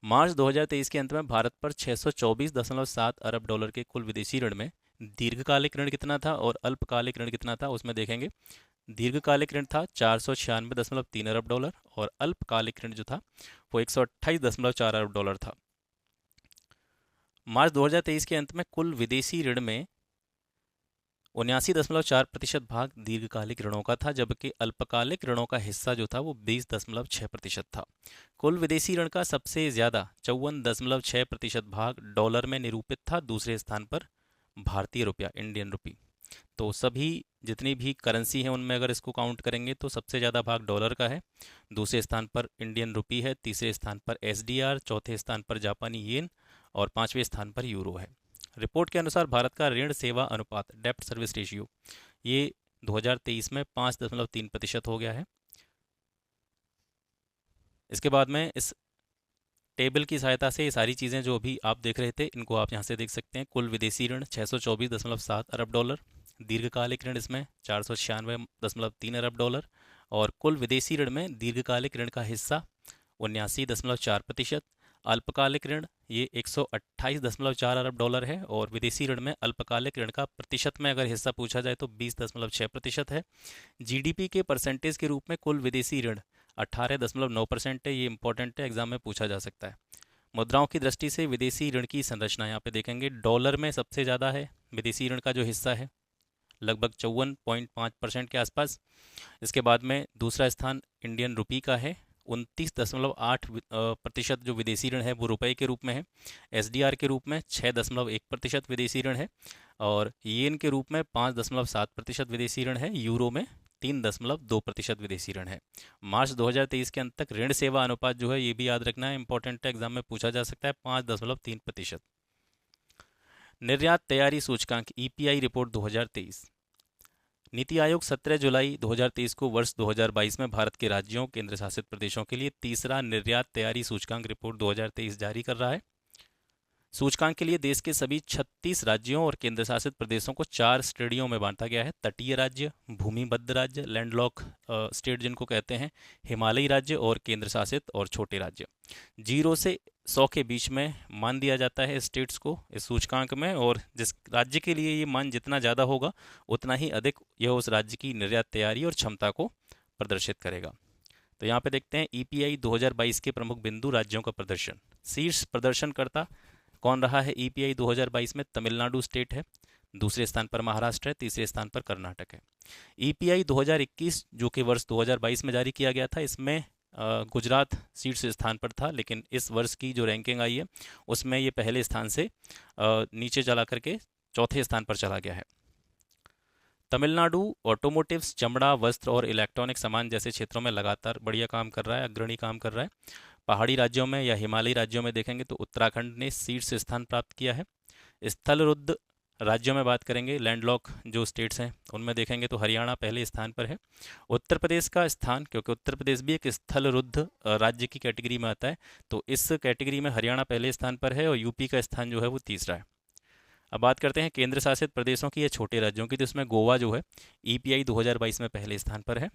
मार्च 2023 के अंत में भारत पर 624.7 अरब डॉलर के कुल विदेशी ऋण में दीर्घकालिक ऋण कितना था और अल्पकालिक ऋण कितना था, उसमें देखेंगे। दीर्घकालिक ऋण था 496.3 अरब डॉलर और अल्पकालिक ऋण जो था वो 128.4 अरब डॉलर था। मार्च 2023 के अंत में कुल विदेशी ऋण में 79.4% भाग दीर्घकालिक ऋणों का था, जबकि अल्पकालिक ऋणों का हिस्सा जो था वो 20.6% था। कुल विदेशी ऋण का सबसे ज़्यादा 54.6% भाग डॉलर में निरूपित था। दूसरे स्थान पर भारतीय रुपया, इंडियन रुपी। तो सभी जितनी भी करेंसी हैं उनमें अगर इसको काउंट करेंगे तो सबसे ज़्यादा भाग डॉलर का है। दूसरे स्थान पर इंडियन रुपी है, तीसरे स्थान पर एसडीआर, चौथे स्थान पर जापानी येन और पाँचवें स्थान पर यूरो है। रिपोर्ट के अनुसार भारत का ऋण सेवा अनुपात, डेप्ट सर्विस रेशियो, ये 2023 में 5.3% हो गया है। इसके बाद में इस टेबल की सहायता से ये सारी चीज़ें जो अभी आप देख रहे थे इनको आप यहाँ से देख सकते हैं। कुल विदेशी ऋण 624.7 अरब डॉलर, दीर्घकालिक ऋण इसमें 496.3 अरब डॉलर, और कुल विदेशी ऋण में दीर्घकालिक ऋण का हिस्सा 79.4%, अल्पकालिक ऋण ये 128.4 अरब डॉलर है, और विदेशी ऋण में अल्पकालिक ऋण का प्रतिशत में अगर हिस्सा पूछा जाए तो 20.6% है। जीडीपी के परसेंटेज के रूप में कुल विदेशी ऋण 18.9% है। ये इंपॉर्टेंट है, एग्जाम में पूछा जा सकता है। मुद्राओं की दृष्टि से विदेशी ऋण की संरचना यहाँ पे देखेंगे, डॉलर में सबसे ज़्यादा है विदेशी ऋण का जो हिस्सा है, लगभग 54.5% के आसपास। इसके बाद में दूसरा स्थान इंडियन रुपी का है, 29.8% जो विदेशी ऋण है वो रुपए के रूप में है। एसडीआर के रूप में 6.1% विदेशी ऋण है, और येन के रूप में 5.7% विदेशी ऋण है। यूरो में 3.2% विदेशी ऋण है। मार्च 2023 के अंत तक ऋण सेवा अनुपात जो है ये भी याद रखना है, इंपॉर्टेंट है, एग्जाम में पूछा जा सकता है, 5.3%। निर्यात तैयारी सूचकांक ईपीआई रिपोर्ट 2023। नीति आयोग 17 जुलाई 2023 को वर्ष 2022 में भारत के राज्यों, केंद्र शासित प्रदेशों के लिए तीसरा निर्यात तैयारी सूचकांक रिपोर्ट 2023 जारी कर रहा है। सूचकांक के लिए देश के सभी 36 राज्यों और केंद्र शासित प्रदेशों को 4 श्रेणियों में बांटा गया है। तटीय राज्य, भूमिबद्ध राज्य, लैंडलॉक स्टेट जिनको कहते हैं, हिमालयी राज्य और केंद्र शासित और छोटे राज्य। 0 से 100 के बीच में मान दिया जाता है स्टेट्स को इस सूचकांक में, और जिस राज्य के लिए ये मान जितना ज़्यादा होगा उतना ही अधिक यह उस राज्य की निर्यात तैयारी और क्षमता को प्रदर्शित करेगा। तो यहाँ पे देखते हैं ईपीआई 2022 के प्रमुख बिंदु, राज्यों का प्रदर्शन। शीर्ष प्रदर्शनकर्ता कौन रहा है ईपीआई 2022 में? तमिलनाडु स्टेट है, दूसरे स्थान पर महाराष्ट्र है, तीसरे स्थान पर कर्नाटक है। ईपीआई 2021 जो कि वर्ष 2022 में जारी किया गया था, इसमें गुजरात शीर्ष स्थान पर था, लेकिन इस वर्ष की जो रैंकिंग आई है उसमें ये पहले स्थान से नीचे चला करके चौथे स्थान पर चला गया है। तमिलनाडु ऑटोमोटिव्स, चमड़ा, वस्त्र और इलेक्ट्रॉनिक सामान जैसे क्षेत्रों में लगातार बढ़िया काम कर रहा है, अग्रणी काम कर रहा है। पहाड़ी राज्यों में या हिमालयी राज्यों में देखेंगे तो उत्तराखंड ने शीर्ष स्थान प्राप्त किया है। स्थलरुद्ध राज्यों में बात करेंगे, लैंडलॉक जो स्टेट्स हैं उनमें देखेंगे तो हरियाणा पहले स्थान पर है। उत्तर प्रदेश का स्थान, क्योंकि उत्तर प्रदेश भी एक स्थलरुद्ध राज्य की कैटेगरी में आता है, तो इस कैटेगरी में हरियाणा पहले स्थान पर है और यूपी का स्थान जो है वो तीसरा है। अब बात करते हैं केंद्र शासित प्रदेशों की या छोटे राज्यों की, तो इसमें गोवा जो है ईपीआई 2022 में पहले स्थान पर है।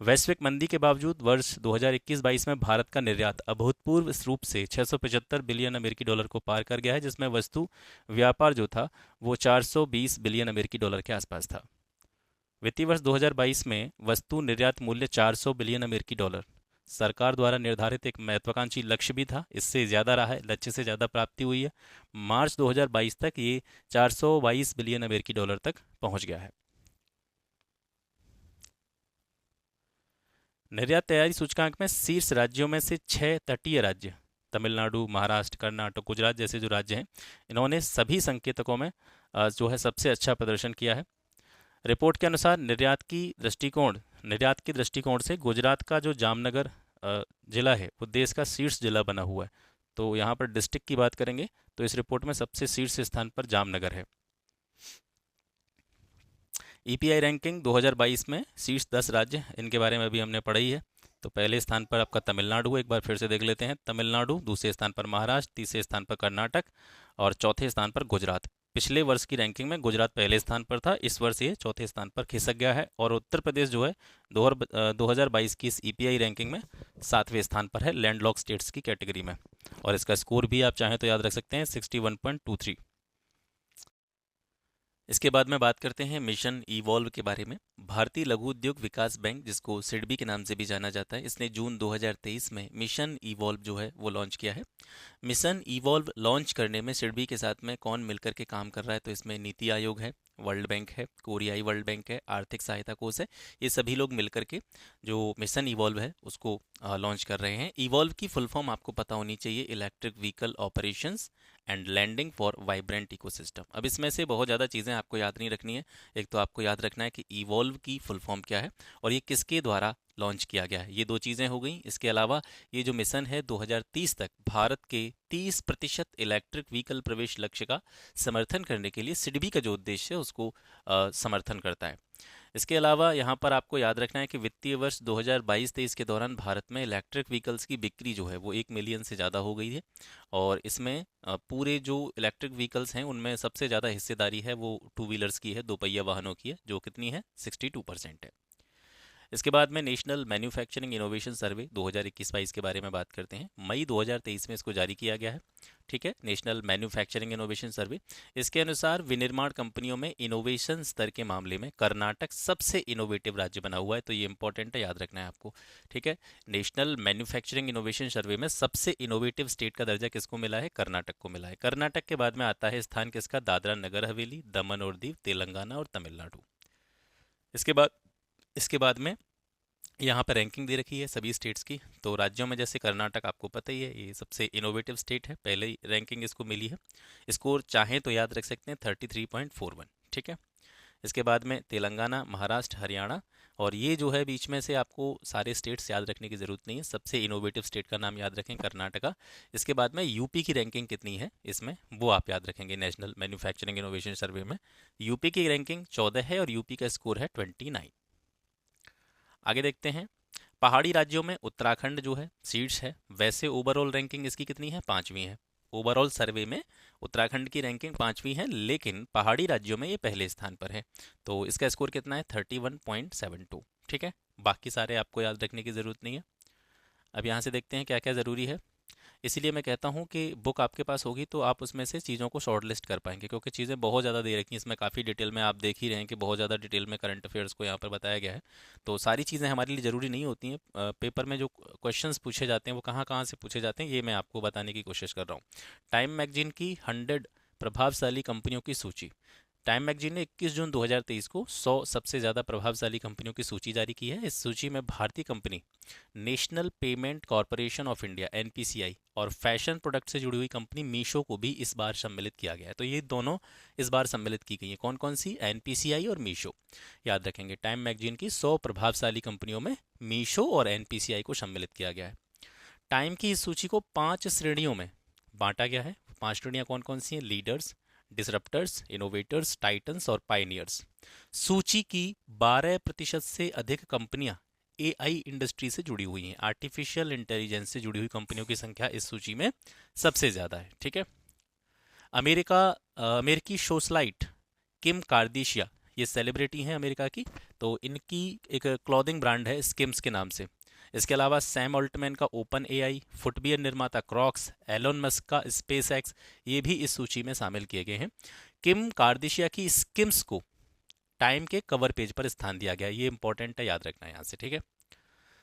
वैश्विक मंदी के बावजूद वर्ष 2021-22 में भारत का निर्यात अभूतपूर्व रूप से 675 बिलियन अमेरिकी डॉलर को पार कर गया है, जिसमें वस्तु व्यापार जो था वो 420 बिलियन अमेरिकी डॉलर के आसपास था। वित्तीय वर्ष 2022 में वस्तु निर्यात मूल्य 400 बिलियन अमेरिकी डॉलर सरकार द्वारा निर्धारित एक महत्वाकांक्षी लक्ष्य भी था, इससे ज़्यादा रहा है, लक्ष्य से ज़्यादा प्राप्ति हुई है। मार्च 2022 तक ये 422 बिलियन अमेरिकी डॉलर तक पहुंच गया है। निर्यात तैयारी सूचकांक में शीर्ष राज्यों में से 6 तटीय राज्य तमिलनाडु, महाराष्ट्र, कर्नाटक, गुजरात जैसे जो राज्य हैं, इन्होंने सभी संकेतकों में जो है सबसे अच्छा प्रदर्शन किया है। रिपोर्ट के अनुसार निर्यात के दृष्टिकोण से गुजरात का जो जामनगर जिला है वो देश का शीर्ष जिला बना हुआ है। तो यहाँ पर डिस्ट्रिक्ट की बात करेंगे तो इस रिपोर्ट में सबसे शीर्ष स्थान पर जामनगर है। ईपीआई रैंकिंग 2022 में शीर्ष 10 राज्य, इनके बारे में अभी हमने पढ़ा ही है। तो पहले स्थान पर आपका तमिलनाडु, एक बार फिर से देख लेते हैं, तमिलनाडु। दूसरे स्थान पर महाराष्ट्र, तीसरे स्थान पर कर्नाटक और चौथे स्थान पर गुजरात। पिछले वर्ष की रैंकिंग में गुजरात पहले स्थान पर था, इस वर्ष ये चौथे स्थान पर खिसक गया है। और उत्तर प्रदेश जो है 2022 की इस ईपीआई रैंकिंग में 7वें स्थान पर है लैंडलॉक स्टेट्स की कैटेगरी में। और इसका स्कोर भी आप चाहें तो याद रख सकते हैं, 61.23। इसके बाद में बात करते हैं मिशन इवॉल्व के बारे में। भारतीय लघु उद्योग विकास बैंक, जिसको सिडबी के नाम से भी जाना जाता है, इसने जून 2023 में मिशन इवॉल्व जो है वो लॉन्च किया है। मिशन इवॉल्व लॉन्च करने में सिडबी के साथ में कौन मिलकर के काम कर रहा है, तो इसमें नीति आयोग है, वर्ल्ड बैंक है, कोरियाई वर्ल्ड बैंक है, आर्थिक सहायता कोष है। ये सभी लोग मिलकर के जो मिशन इवॉल्व है उसको लॉन्च कर रहे हैं। इवॉल्व की फुल फॉर्म आपको पता होनी चाहिए, electric vehicle operations and landing for vibrant ecosystem. अब इसमें से बहुत ज़्यादा चीज़ें आपको याद नहीं रखनी है। एक तो आपको याद रखना है कि इवॉल्व की फुल फॉर्म क्या है और ये किसके द्वारा लॉन्च किया गया है, ये दो चीज़ें हो गई। इसके अलावा ये जो मिशन है 2030 तक भारत के 30% इलेक्ट्रिक व्हीकल प्रवेश लक्ष्य का समर्थन करने के लिए सिडबी का जो उद्देश्य है उसको समर्थन करता है। इसके अलावा यहाँ पर आपको याद रखना है कि वित्तीय वर्ष 2022-23 के दौरान भारत में इलेक्ट्रिक व्हीकल्स की बिक्री जो है वो 1 मिलियन से ज़्यादा हो गई है। और इसमें पूरे जो इलेक्ट्रिक व्हीकल्स हैं उनमें सबसे ज़्यादा हिस्सेदारी है वो टू व्हीलर्स की है, दोपहिया वाहनों की है, जो कितनी है 62% है। इसके बाद में नेशनल मैन्युफैक्चरिंग इनोवेशन सर्वे 2021-22 के बारे में बात करते हैं। मई 2023 में इसको जारी किया गया है। ठीक है, नेशनल मैन्युफैक्चरिंग इनोवेशन सर्वे। इसके अनुसार विनिर्माण कंपनियों में इनोवेशन स्तर के मामले में कर्नाटक सबसे इनोवेटिव राज्य बना हुआ है। तो ये इंपॉर्टेंट है, याद रखना है आपको। ठीक है, नेशनल मैन्युफैक्चरिंग इनोवेशन सर्वे में सबसे इनोवेटिव स्टेट का दर्जा किसको मिला है, कर्नाटक को मिला है। कर्नाटक के बाद में आता है स्थान किसका, दादरा नगर हवेली, दमन और दीव, तेलंगाना और तमिलनाडु। इसके बाद में यहाँ पर रैंकिंग दे रखी है सभी स्टेट्स की। तो राज्यों में जैसे कर्नाटक आपको पता ही है, ये सबसे इनोवेटिव स्टेट है, पहले ही रैंकिंग इसको मिली है। स्कोर चाहें तो याद रख सकते हैं 33.41। ठीक है, इसके बाद में तेलंगाना, महाराष्ट्र, हरियाणा। और ये जो है बीच में से आपको सारे स्टेट्स याद रखने की ज़रूरत नहीं है, सबसे इनोवेटिव स्टेट का नाम याद रखें, कर्नाटका। इसके बाद में यूपी की रैंकिंग कितनी है इसमें वो आप याद रखेंगे नेशनल मैन्युफैक्चरिंग इनोवेशन सर्वे में। यूपी की रैंकिंग 14 है और यूपी का स्कोर है 29। आगे देखते हैं, पहाड़ी राज्यों में उत्तराखंड जो है शीर्ष है। वैसे ओवरऑल रैंकिंग इसकी कितनी है, 5वीं है। ओवरऑल सर्वे में उत्तराखंड की रैंकिंग 5वीं है, लेकिन पहाड़ी राज्यों में ये पहले स्थान पर है। तो इसका स्कोर कितना है, 31.72। ठीक है, बाकी सारे आपको याद रखने की ज़रूरत नहीं है। अब यहाँ से देखते हैं क्या क्या ज़रूरी है। इसीलिए मैं कहता हूँ कि बुक आपके पास होगी तो आप उसमें से चीज़ों को शॉर्ट लिस्ट कर पाएंगे, क्योंकि चीज़ें बहुत ज़्यादा दे रखी हैं इसमें, काफ़ी डिटेल में आप देख ही रहे हैं कि बहुत ज़्यादा डिटेल में करंट अफेयर्स को यहाँ पर बताया गया है। तो सारी चीज़ें हमारे लिए ज़रूरी नहीं होती हैं। पेपर में जो क्वेश्चंस पूछे जाते हैं वो कहाँ कहाँ से पूछे जाते हैं ये मैं आपको बताने की कोशिश कर रहा हूँ। टाइम मैगजीन की 100 प्रभावशाली कंपनियों की सूची। टाइम मैगजीन ने 21 जून 2023 को 100 सबसे ज़्यादा प्रभावशाली कंपनियों की सूची जारी की है। इस सूची में भारतीय company national payment corporation of India NPCI और फैशन प्रोडक्ट से जुड़ी हुई कंपनी मीशो को भी इस बार सम्मिलित किया गया है। तो ये दोनों इस बार सम्मिलित की गई हैं। कौन कौन सी, एनपीसीआई और मीशो। याद रखेंगे, टाइम मैगजीन की 100 प्रभावशाली कंपनियों में मीशो और एनपीसीआई को सम्मिलित किया गया है। टाइम की इस सूची को 5 श्रेणियों में बांटा गया है। 5 श्रेणियां कौन कौन सी हैं? लीडर्स, डिसरप्टर्स, इनोवेटर्स, टाइटन्स और पायनियर्स। सूची की 12% से अधिक कंपनियां एआई इंडस्ट्री से जुड़ी हुई हैं। आर्टिफिशियल इंटेलिजेंस से जुड़ी हुई कंपनियों की संख्या इस सूची में सबसे ज़्यादा है। ठीक है। अमेरिकी सोशलाइट किम कार्दिशिया, ये सेलिब्रिटी हैं अमेरिका की, तो इनकी एक क्लॉथिंग ब्रांड है स्किम्स के नाम से। इसके अलावा सैम ऑल्टमैन का ओपन एआई, फुटवियर निर्माता क्रॉक्स, एलोन मस्क का स्पेस एक्स, ये भी इस सूची में शामिल किए गए हैं। किम कार्दिशिया की स्किम्स को टाइम के कवर पेज पर स्थान दिया गया, ये इंपॉर्टेंट है, याद रखना है यहाँ से। ठीक है।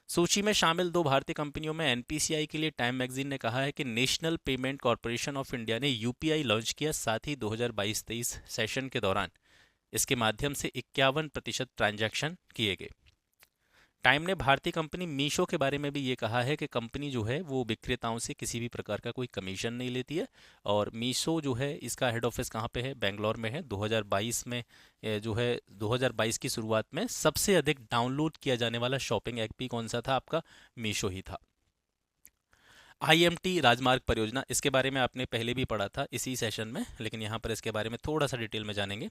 सूची में शामिल 2 भारतीय कंपनियों में एनपीसीआई के लिए टाइम मैगजीन ने कहा है कि national payment corporation of India ने यूपीआई लॉन्च किया, साथ ही 2022-23 सेशन के दौरान इसके माध्यम से 51% ट्रांजैक्शन किए गए। टाइम ने भारतीय कंपनी मीशो के बारे में भी ये कहा है कि कंपनी जो है वो विक्रेताओं से किसी भी प्रकार का कोई कमीशन नहीं लेती है, और मीशो जो है इसका हेड ऑफिस कहाँ पे है? बेंगलोर में है। 2022 में जो है 2022 की शुरुआत में सबसे अधिक डाउनलोड किया जाने वाला शॉपिंग ऐप भी कौन सा था? आपका मीशो ही था। आईएमटी राजमार्ग परियोजना, इसके बारे में आपने पहले भी पढ़ा था इसी सेशन में, लेकिन यहाँ पर इसके बारे में थोड़ा सा डिटेल में जानेंगे।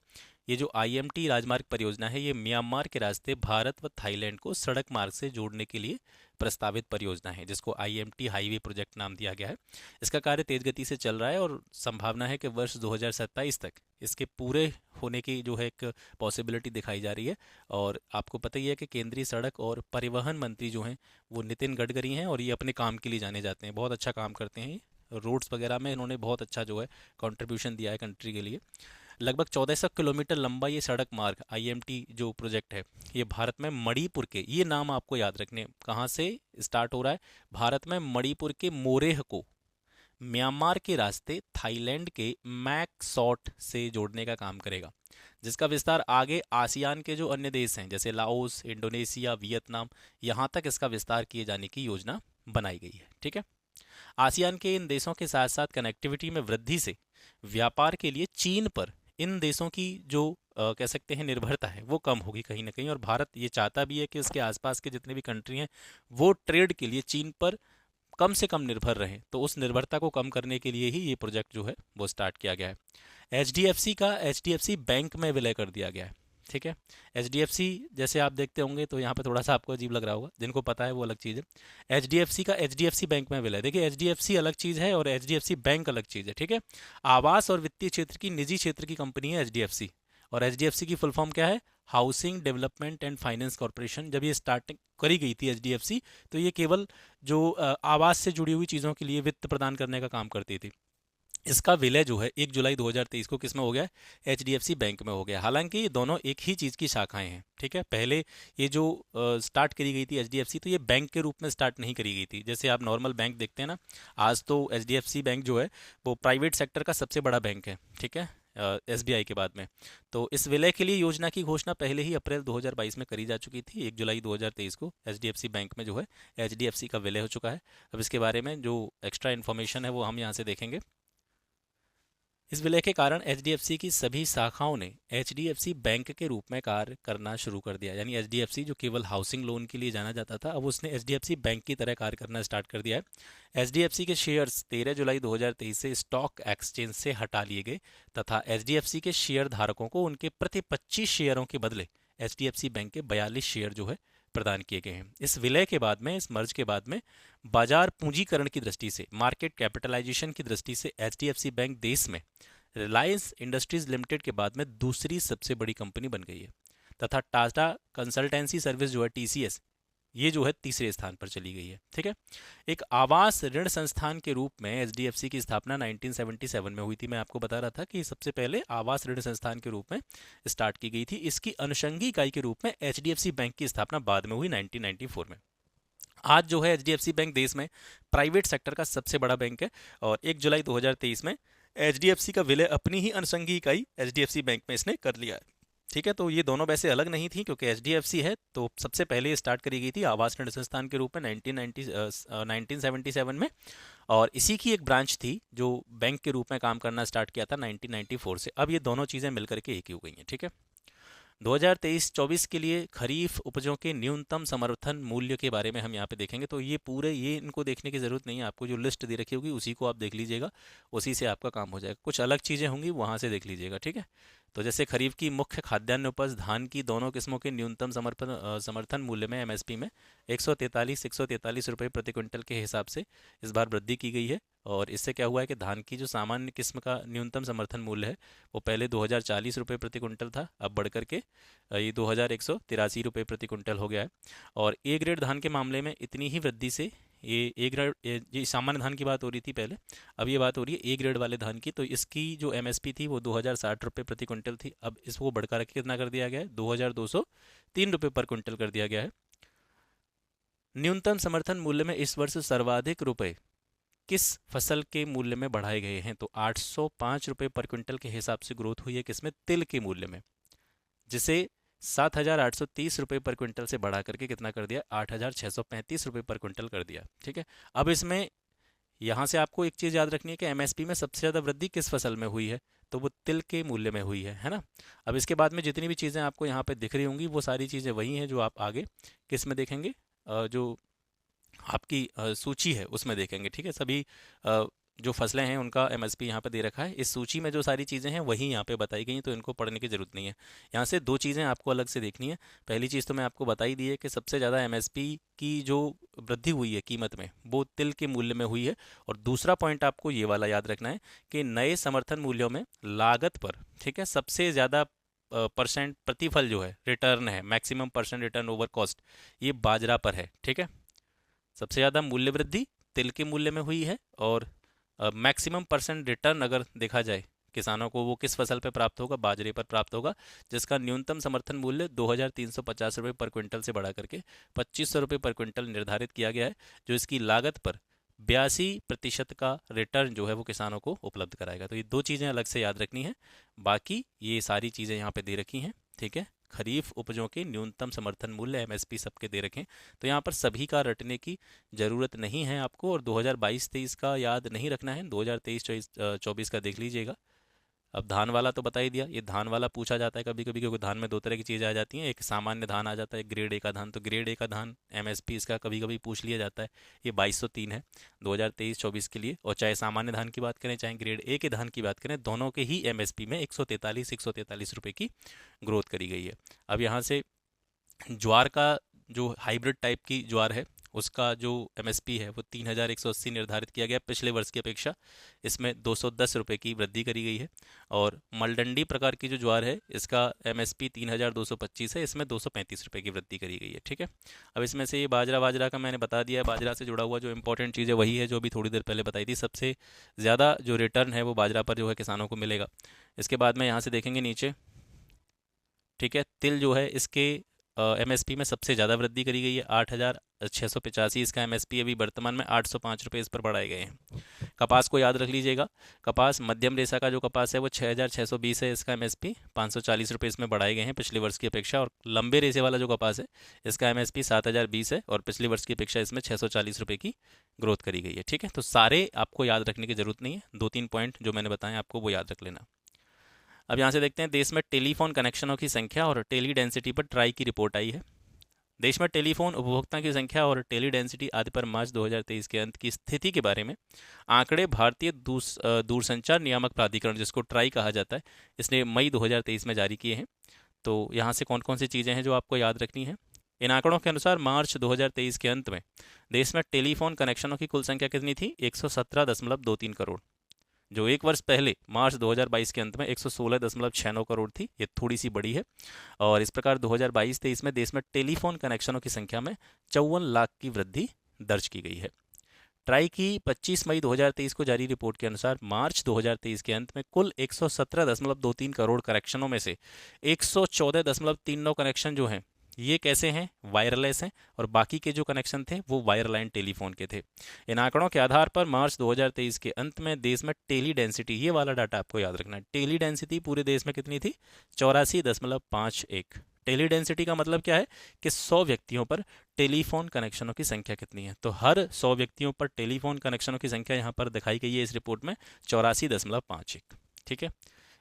ये जो आईएमटी राजमार्ग परियोजना है, ये म्यांमार के रास्ते भारत व थाईलैंड को सड़क मार्ग से जोड़ने के लिए प्रस्तावित परियोजना है, जिसको आईएमटी हाईवे प्रोजेक्ट नाम दिया गया है। इसका कार्य तेज गति से चल रहा है और संभावना है कि वर्ष 2027 तक इसके पूरे होने की जो है एक पॉसिबिलिटी दिखाई जा रही है। और आपको पता ही है कि केंद्रीय सड़क और परिवहन मंत्री जो हैं वो नितिन गडकरी हैं, और ये अपने काम के लिए जाने जाते हैं, बहुत अच्छा काम करते हैं। रोड्स वगैरह में इन्होंने बहुत अच्छा जो है कंट्रीब्यूशन दिया है कंट्री के लिए। लगभग 1400 किलोमीटर लंबा ये सड़क मार्ग आईएमटी जो प्रोजेक्ट है, ये भारत में मणिपुर के, ये नाम आपको याद रखने, कहाँ से स्टार्ट हो रहा है? भारत में मणिपुर के मोरेह को म्यांमार के रास्ते थाईलैंड के मैकसॉट से जोड़ने का काम करेगा, जिसका विस्तार आगे आसियान के जो अन्य देश हैं जैसे लाओस, इंडोनेशिया, वियतनाम, यहाँ तक इसका विस्तार किए जाने की योजना बनाई गई है। ठीक है। आसियान के इन देशों के साथ साथ कनेक्टिविटी में वृद्धि से व्यापार के लिए चीन पर इन देशों की जो कह सकते हैं निर्भरता है वो कम होगी कहीं ना कहीं, और भारत ये चाहता भी है कि उसके आसपास के जितने भी कंट्री हैं वो ट्रेड के लिए चीन पर कम से कम निर्भर रहें। तो उस निर्भरता को कम करने के लिए ही ये प्रोजेक्ट जो है वो स्टार्ट किया गया है। एचडीएफसी का एचडीएफसी बैंक में विलय कर दिया गया है। ठीक है। एचडीएफसी जैसे आप देखते होंगे तो यहाँ पे थोड़ा सा आपको अजीब लग रहा होगा, जिनको पता है वो अलग चीज़ है। एचडीएफसी का एचडीएफसी बैंक में विलय, देखिए एचडीएफसी अलग चीज़ है और एचडीएफसी बैंक अलग चीज़ है। ठीक है। आवास और वित्तीय क्षेत्र की निजी क्षेत्र की कंपनी है एचडीएफसी, और एचडीएफसी की फुल फॉर्म क्या है? Housing development and finance corporation. जब ये स्टार्टिंग करी गई थी एचडीएफसी, तो ये केवल जो आवास से जुड़ी हुई चीज़ों के लिए वित्त प्रदान करने का काम करती थी। इसका विलय जो है 1 जुलाई 2023 को किस में हो गया? एचडीएफसी बैंक में हो गया। हालांकि ये दोनों एक ही चीज़ की शाखाएं हैं। ठीक है। पहले ये जो स्टार्ट करी गई थी एचडीएफसी, तो ये बैंक के रूप में स्टार्ट नहीं करी गई थी। जैसे आप नॉर्मल बैंक देखते हैं ना, आज तो एचडीएफसी बैंक जो है वो प्राइवेट सेक्टर का सबसे बड़ा बैंक है। ठीक है। एसबीआई के बाद में। तो इस विलय के लिए योजना की घोषणा पहले ही अप्रैल 2022 में करी जा चुकी थी। 1 जुलाई 2023 को एचडीएफसी बैंक में जो है एचडीएफसी का विलय हो चुका है। अब इसके बारे में जो एक्स्ट्रा इन्फॉर्मेशन है वो हम यहाँ से देखेंगे। इस विलय के कारण एचडीएफसी की सभी शाखाओं ने एचडीएफसी बैंक के रूप में कार्य करना शुरू कर दिया। यानी एचडीएफसी जो केवल हाउसिंग लोन के लिए जाना जाता था, अब उसने एचडीएफसी बैंक की तरह कार्य करना स्टार्ट कर दिया है। एचडीएफसी के शेयर्स 13 जुलाई 2023 से स्टॉक एक्सचेंज से हटा लिए गए तथा एचडीएफसी के शेयर धारकों को उनके प्रति 25 शेयरों के बदले एचडीएफसी बैंक के 42 शेयर जो है प्रदान किए गए हैं। इस विलय के बाद में, इस मर्ज के बाद में, बाजार पूंजीकरण की दृष्टि से, मार्केट कैपिटलाइजेशन की दृष्टि से एचडीएफसी बैंक देश में रिलायंस इंडस्ट्रीज लिमिटेड के बाद में दूसरी सबसे बड़ी कंपनी बन गई है, तथा टाटा कंसल्टेंसी सर्विस जो है टीसीएस, ये जो है तीसरे स्थान पर चली गई है। ठीक है। एक आवास ऋण संस्थान के रूप में एचडीएफसी की स्थापना 1977 में हुई थी। मैं आपको बता रहा था कि सबसे पहले आवास ऋण संस्थान के रूप में स्टार्ट की गई थी। इसकी अनुषंगी इकाई के रूप में एचडीएफसी बैंक की स्थापना बाद में हुई 1994 में। आज जो है एचडीएफसी बैंक देश में प्राइवेट सेक्टर का सबसे बड़ा बैंक है, और 1 जुलाई 2023 में एचडीएफसी का विलय अपनी ही अनुषंगी इकाई एचडीएफसी बैंक में इसने कर लिया है। ठीक है। तो ये दोनों वैसे अलग नहीं थी, क्योंकि एचडीएफसी है तो सबसे पहले स्टार्ट करी गई थी आवास ऋण संस्थान के रूप में 1977 में, और इसी की एक ब्रांच थी जो बैंक के रूप में काम करना स्टार्ट किया था 1994 से। अब ये दोनों चीज़ें मिलकर के एक ही हो गई हैं। ठीक है। 2023-24 के लिए खरीफ उपजों के न्यूनतम समर्थन मूल्य के बारे में हम यहाँ पे देखेंगे। तो ये इनको देखने की ज़रूरत नहीं है, आपको जो लिस्ट दे रखी होगी उसी को आप देख लीजिएगा, उसी से आपका काम हो जाएगा। कुछ अलग चीज़ें होंगी वहाँ से देख लीजिएगा, ठीक है। तो जैसे खरीफ की मुख्य खाद्यान्न उपज धान की दोनों किस्मों के न्यूनतम समर्थन मूल्य में एमएसपी में 143 रुपये प्रति क्विंटल के हिसाब से इस बार वृद्धि की गई है। और इससे क्या हुआ है कि धान की जो सामान्य किस्म का न्यूनतम समर्थन मूल्य है वो पहले 2040 रुपये प्रति क्विंटल था, अब बढ़ करके ये 2183 रुपये प्रति क्विंटल हो गया है। और ए ग्रेड धान के मामले में इतनी ही वृद्धि से ये ए ग्रेड, ये सामान्य धान की बात हो रही थी पहले, अब ये बात हो रही है ए ग्रेड वाले धान की। तो इसकी जो एमएसपी थी वो 2060 रुपये प्रति क्विंटल थी, अब इसको बढ़कर के कितना कर दिया गया है, 2203 रुपये पर क्विंटल कर दिया गया है। न्यूनतम समर्थन मूल्य में इस वर्ष सर्वाधिक रुपए किस फसल के मूल्य में बढ़ाए गए हैं? तो 805 रुपये पर क्विंटल के हिसाब से ग्रोथ हुई है किसमें, तिल के मूल्य में, जिसे 7,830 रुपये पर क्विंटल से बढ़ा करके कितना कर दिया, 8,635 रुपये पर क्विंटल कर दिया, ठीक है। अब इसमें यहाँ से आपको एक चीज़ याद रखनी है कि एमएसपी में सबसे ज़्यादा वृद्धि किस फसल में हुई है, तो वो तिल के मूल्य में हुई है ना। अब इसके बाद में जितनी भी चीज़ें आपको यहाँ पे दिख रही होंगी वो सारी चीज़ें वही हैं जो आप आगे किस में देखेंगे, जो आपकी सूची है उसमें देखेंगे, ठीक है। सभी जो फसलें हैं उनका एमएसपी यहाँ पे दे रखा है, इस सूची में जो सारी चीज़ें हैं वही यहाँ पे बताई गई हैं, तो इनको पढ़ने की ज़रूरत नहीं है। यहाँ से दो चीज़ें आपको अलग से देखनी है। पहली चीज़ तो मैं आपको बताई दी है कि सबसे ज़्यादा एमएसपी की जो वृद्धि हुई है कीमत में वो तिल के मूल्य में हुई है। और दूसरा पॉइंट आपको ये वाला याद रखना है कि नए समर्थन मूल्यों में लागत पर, ठीक है, सबसे ज़्यादा परसेंट प्रतिफल जो है, रिटर्न है, maximum percent return over cost, ये बाजरा पर है, ठीक है। सबसे ज़्यादा मूल्य वृद्धि तिल के मूल्य में हुई है, और मैक्सिमम परसेंट रिटर्न अगर देखा जाए किसानों को, वो किस फसल पे प्राप्त होगा, बाजरे पर प्राप्त होगा, जिसका न्यूनतम समर्थन मूल्य 2,350 रुपये पर क्विंटल से बढ़ा करके 2,500 रुपये पर क्विंटल निर्धारित किया गया है, जो इसकी लागत पर 82% का रिटर्न जो है वो किसानों को उपलब्ध कराएगा। तो ये दो चीज़ें अलग से याद रखनी है, बाकी ये सारी चीज़ें यहाँ पे दे रखी हैं, ठीक है। खरीफ उपजों के न्यूनतम समर्थन मूल्य एमएसपी सबके दे रखें, तो यहाँ पर सभी का रटने की ज़रूरत नहीं है आपको। और 2022-23 का याद नहीं रखना है, 2023-24 का देख लीजिएगा। अब धान वाला तो बता ही दिया, ये धान वाला पूछा जाता है कभी कभी, क्योंकि धान में दो तरह की चीज़ें आ जाती हैं, एक सामान्य धान आ जाता है, ग्रेड ए का धान। तो ग्रेड ए का धान एमएसपी इसका कभी कभी पूछ लिया जाता है, ये 2203 है 2023-24 के लिए। और चाहे सामान्य धान की बात करें चाहे ग्रेड ए के धान की बात करें, दोनों के ही एमएसपी में 143 रुपये की ग्रोथ करी गई है। अब यहाँ से ज्वार का जो हाइब्रिड टाइप की ज्वार है उसका जो एमएसपी है वो 3,180 निर्धारित किया गया पिछले वर्ष की अपेक्षा, इसमें 210 रुपये की वृद्धि करी गई है। और मलडंडी प्रकार की जो ज्वार है इसका एमएसपी 3,225 है, इसमें 235 रुपये की वृद्धि करी गई है, ठीक है। अब इसमें से ये बाजरा का मैंने बता दिया है, बाजरा से जुड़ा हुआ जो इंपॉर्टेंट चीज़ है वही है जो अभी थोड़ी देर पहले बताई थी, सबसे ज़्यादा जो रिटर्न है वो बाजरा पर जो है किसानों को मिलेगा। इसके बाद में यहाँ से देखेंगे नीचे, ठीक है, तिल जो है इसके एमएसपी में सबसे ज़्यादा वृद्धि करी गई है, 8,685 इसका एमएसपी, अभी वर्तमान में 805 रुपये इस पर बढ़ाए गए हैं। कपास को याद रख लीजिएगा, कपास मध्यम रेशा का जो कपास है वो 6,620 है, इसका एमएसपी 540 रुपये इसमें बढ़ाए गए हैं पिछले वर्ष की अपेक्षा। और लंबे रेशे वाला जो कपास है इसका एमएसपी 7,020 है, और पिछले वर्ष की अपेक्षा इसमें 640 रुपये की ग्रोथ करी गई है, ठीक है। तो सारे आपको याद रखने की जरूरत नहीं है, 2-3 पॉइंट जो मैंने बताए आपको वो याद रख लेना। अब यहाँ से देखते हैं, देश में टेलीफोन कनेक्शनों की संख्या और टेली डेंसिटी पर ट्राई की रिपोर्ट आई है। देश में टेलीफोन उपभोक्ता की संख्या और टेली डेंसिटी आदि पर मार्च 2023 के अंत की स्थिति के बारे में आंकड़े भारतीय दूरसंचार नियामक प्राधिकरण, जिसको ट्राई कहा जाता है, इसने मई 2023 में जारी किए हैं। तो यहाँ से कौन कौन सी चीज़ें हैं जो आपको याद रखनी है। इन आंकड़ों के अनुसार मार्च 2023 के अंत में देश में टेलीफोन कनेक्शनों की कुल संख्या कितनी थी, 117.23 करोड़, जो एक वर्ष पहले मार्च 2022 के अंत में 116.69 करोड़ थी, ये थोड़ी सी बड़ी है। और इस प्रकार 2022-23 में देश में टेलीफोन कनेक्शनों की संख्या में 54 लाख की वृद्धि दर्ज की गई है। ट्राई की 25 मई 2023 को जारी रिपोर्ट के अनुसार मार्च 2023 के अंत में कुल 117.23 करोड़ कनेक्शनों में से 114.39 कनेक्शन जो हैं ये कैसे हैं, वायरलेस हैं, और बाकी के जो कनेक्शन थे वो वायरलाइन टेलीफोन के थे। इन आंकड़ों के आधार पर मार्च 2023 के अंत में देश में टेली डेंसिटी, ये वाला डाटा आपको याद रखना है, टेली डेंसिटी पूरे देश में कितनी थी, 84.51। टेली डेंसिटी का मतलब क्या है कि 100 व्यक्तियों पर टेलीफोन कनेक्शनों की संख्या कितनी है। तो हर 100 व्यक्तियों पर टेलीफोन कनेक्शनों की संख्या यहाँ पर दिखाई गई है इस रिपोर्ट में 84.51, ठीक है।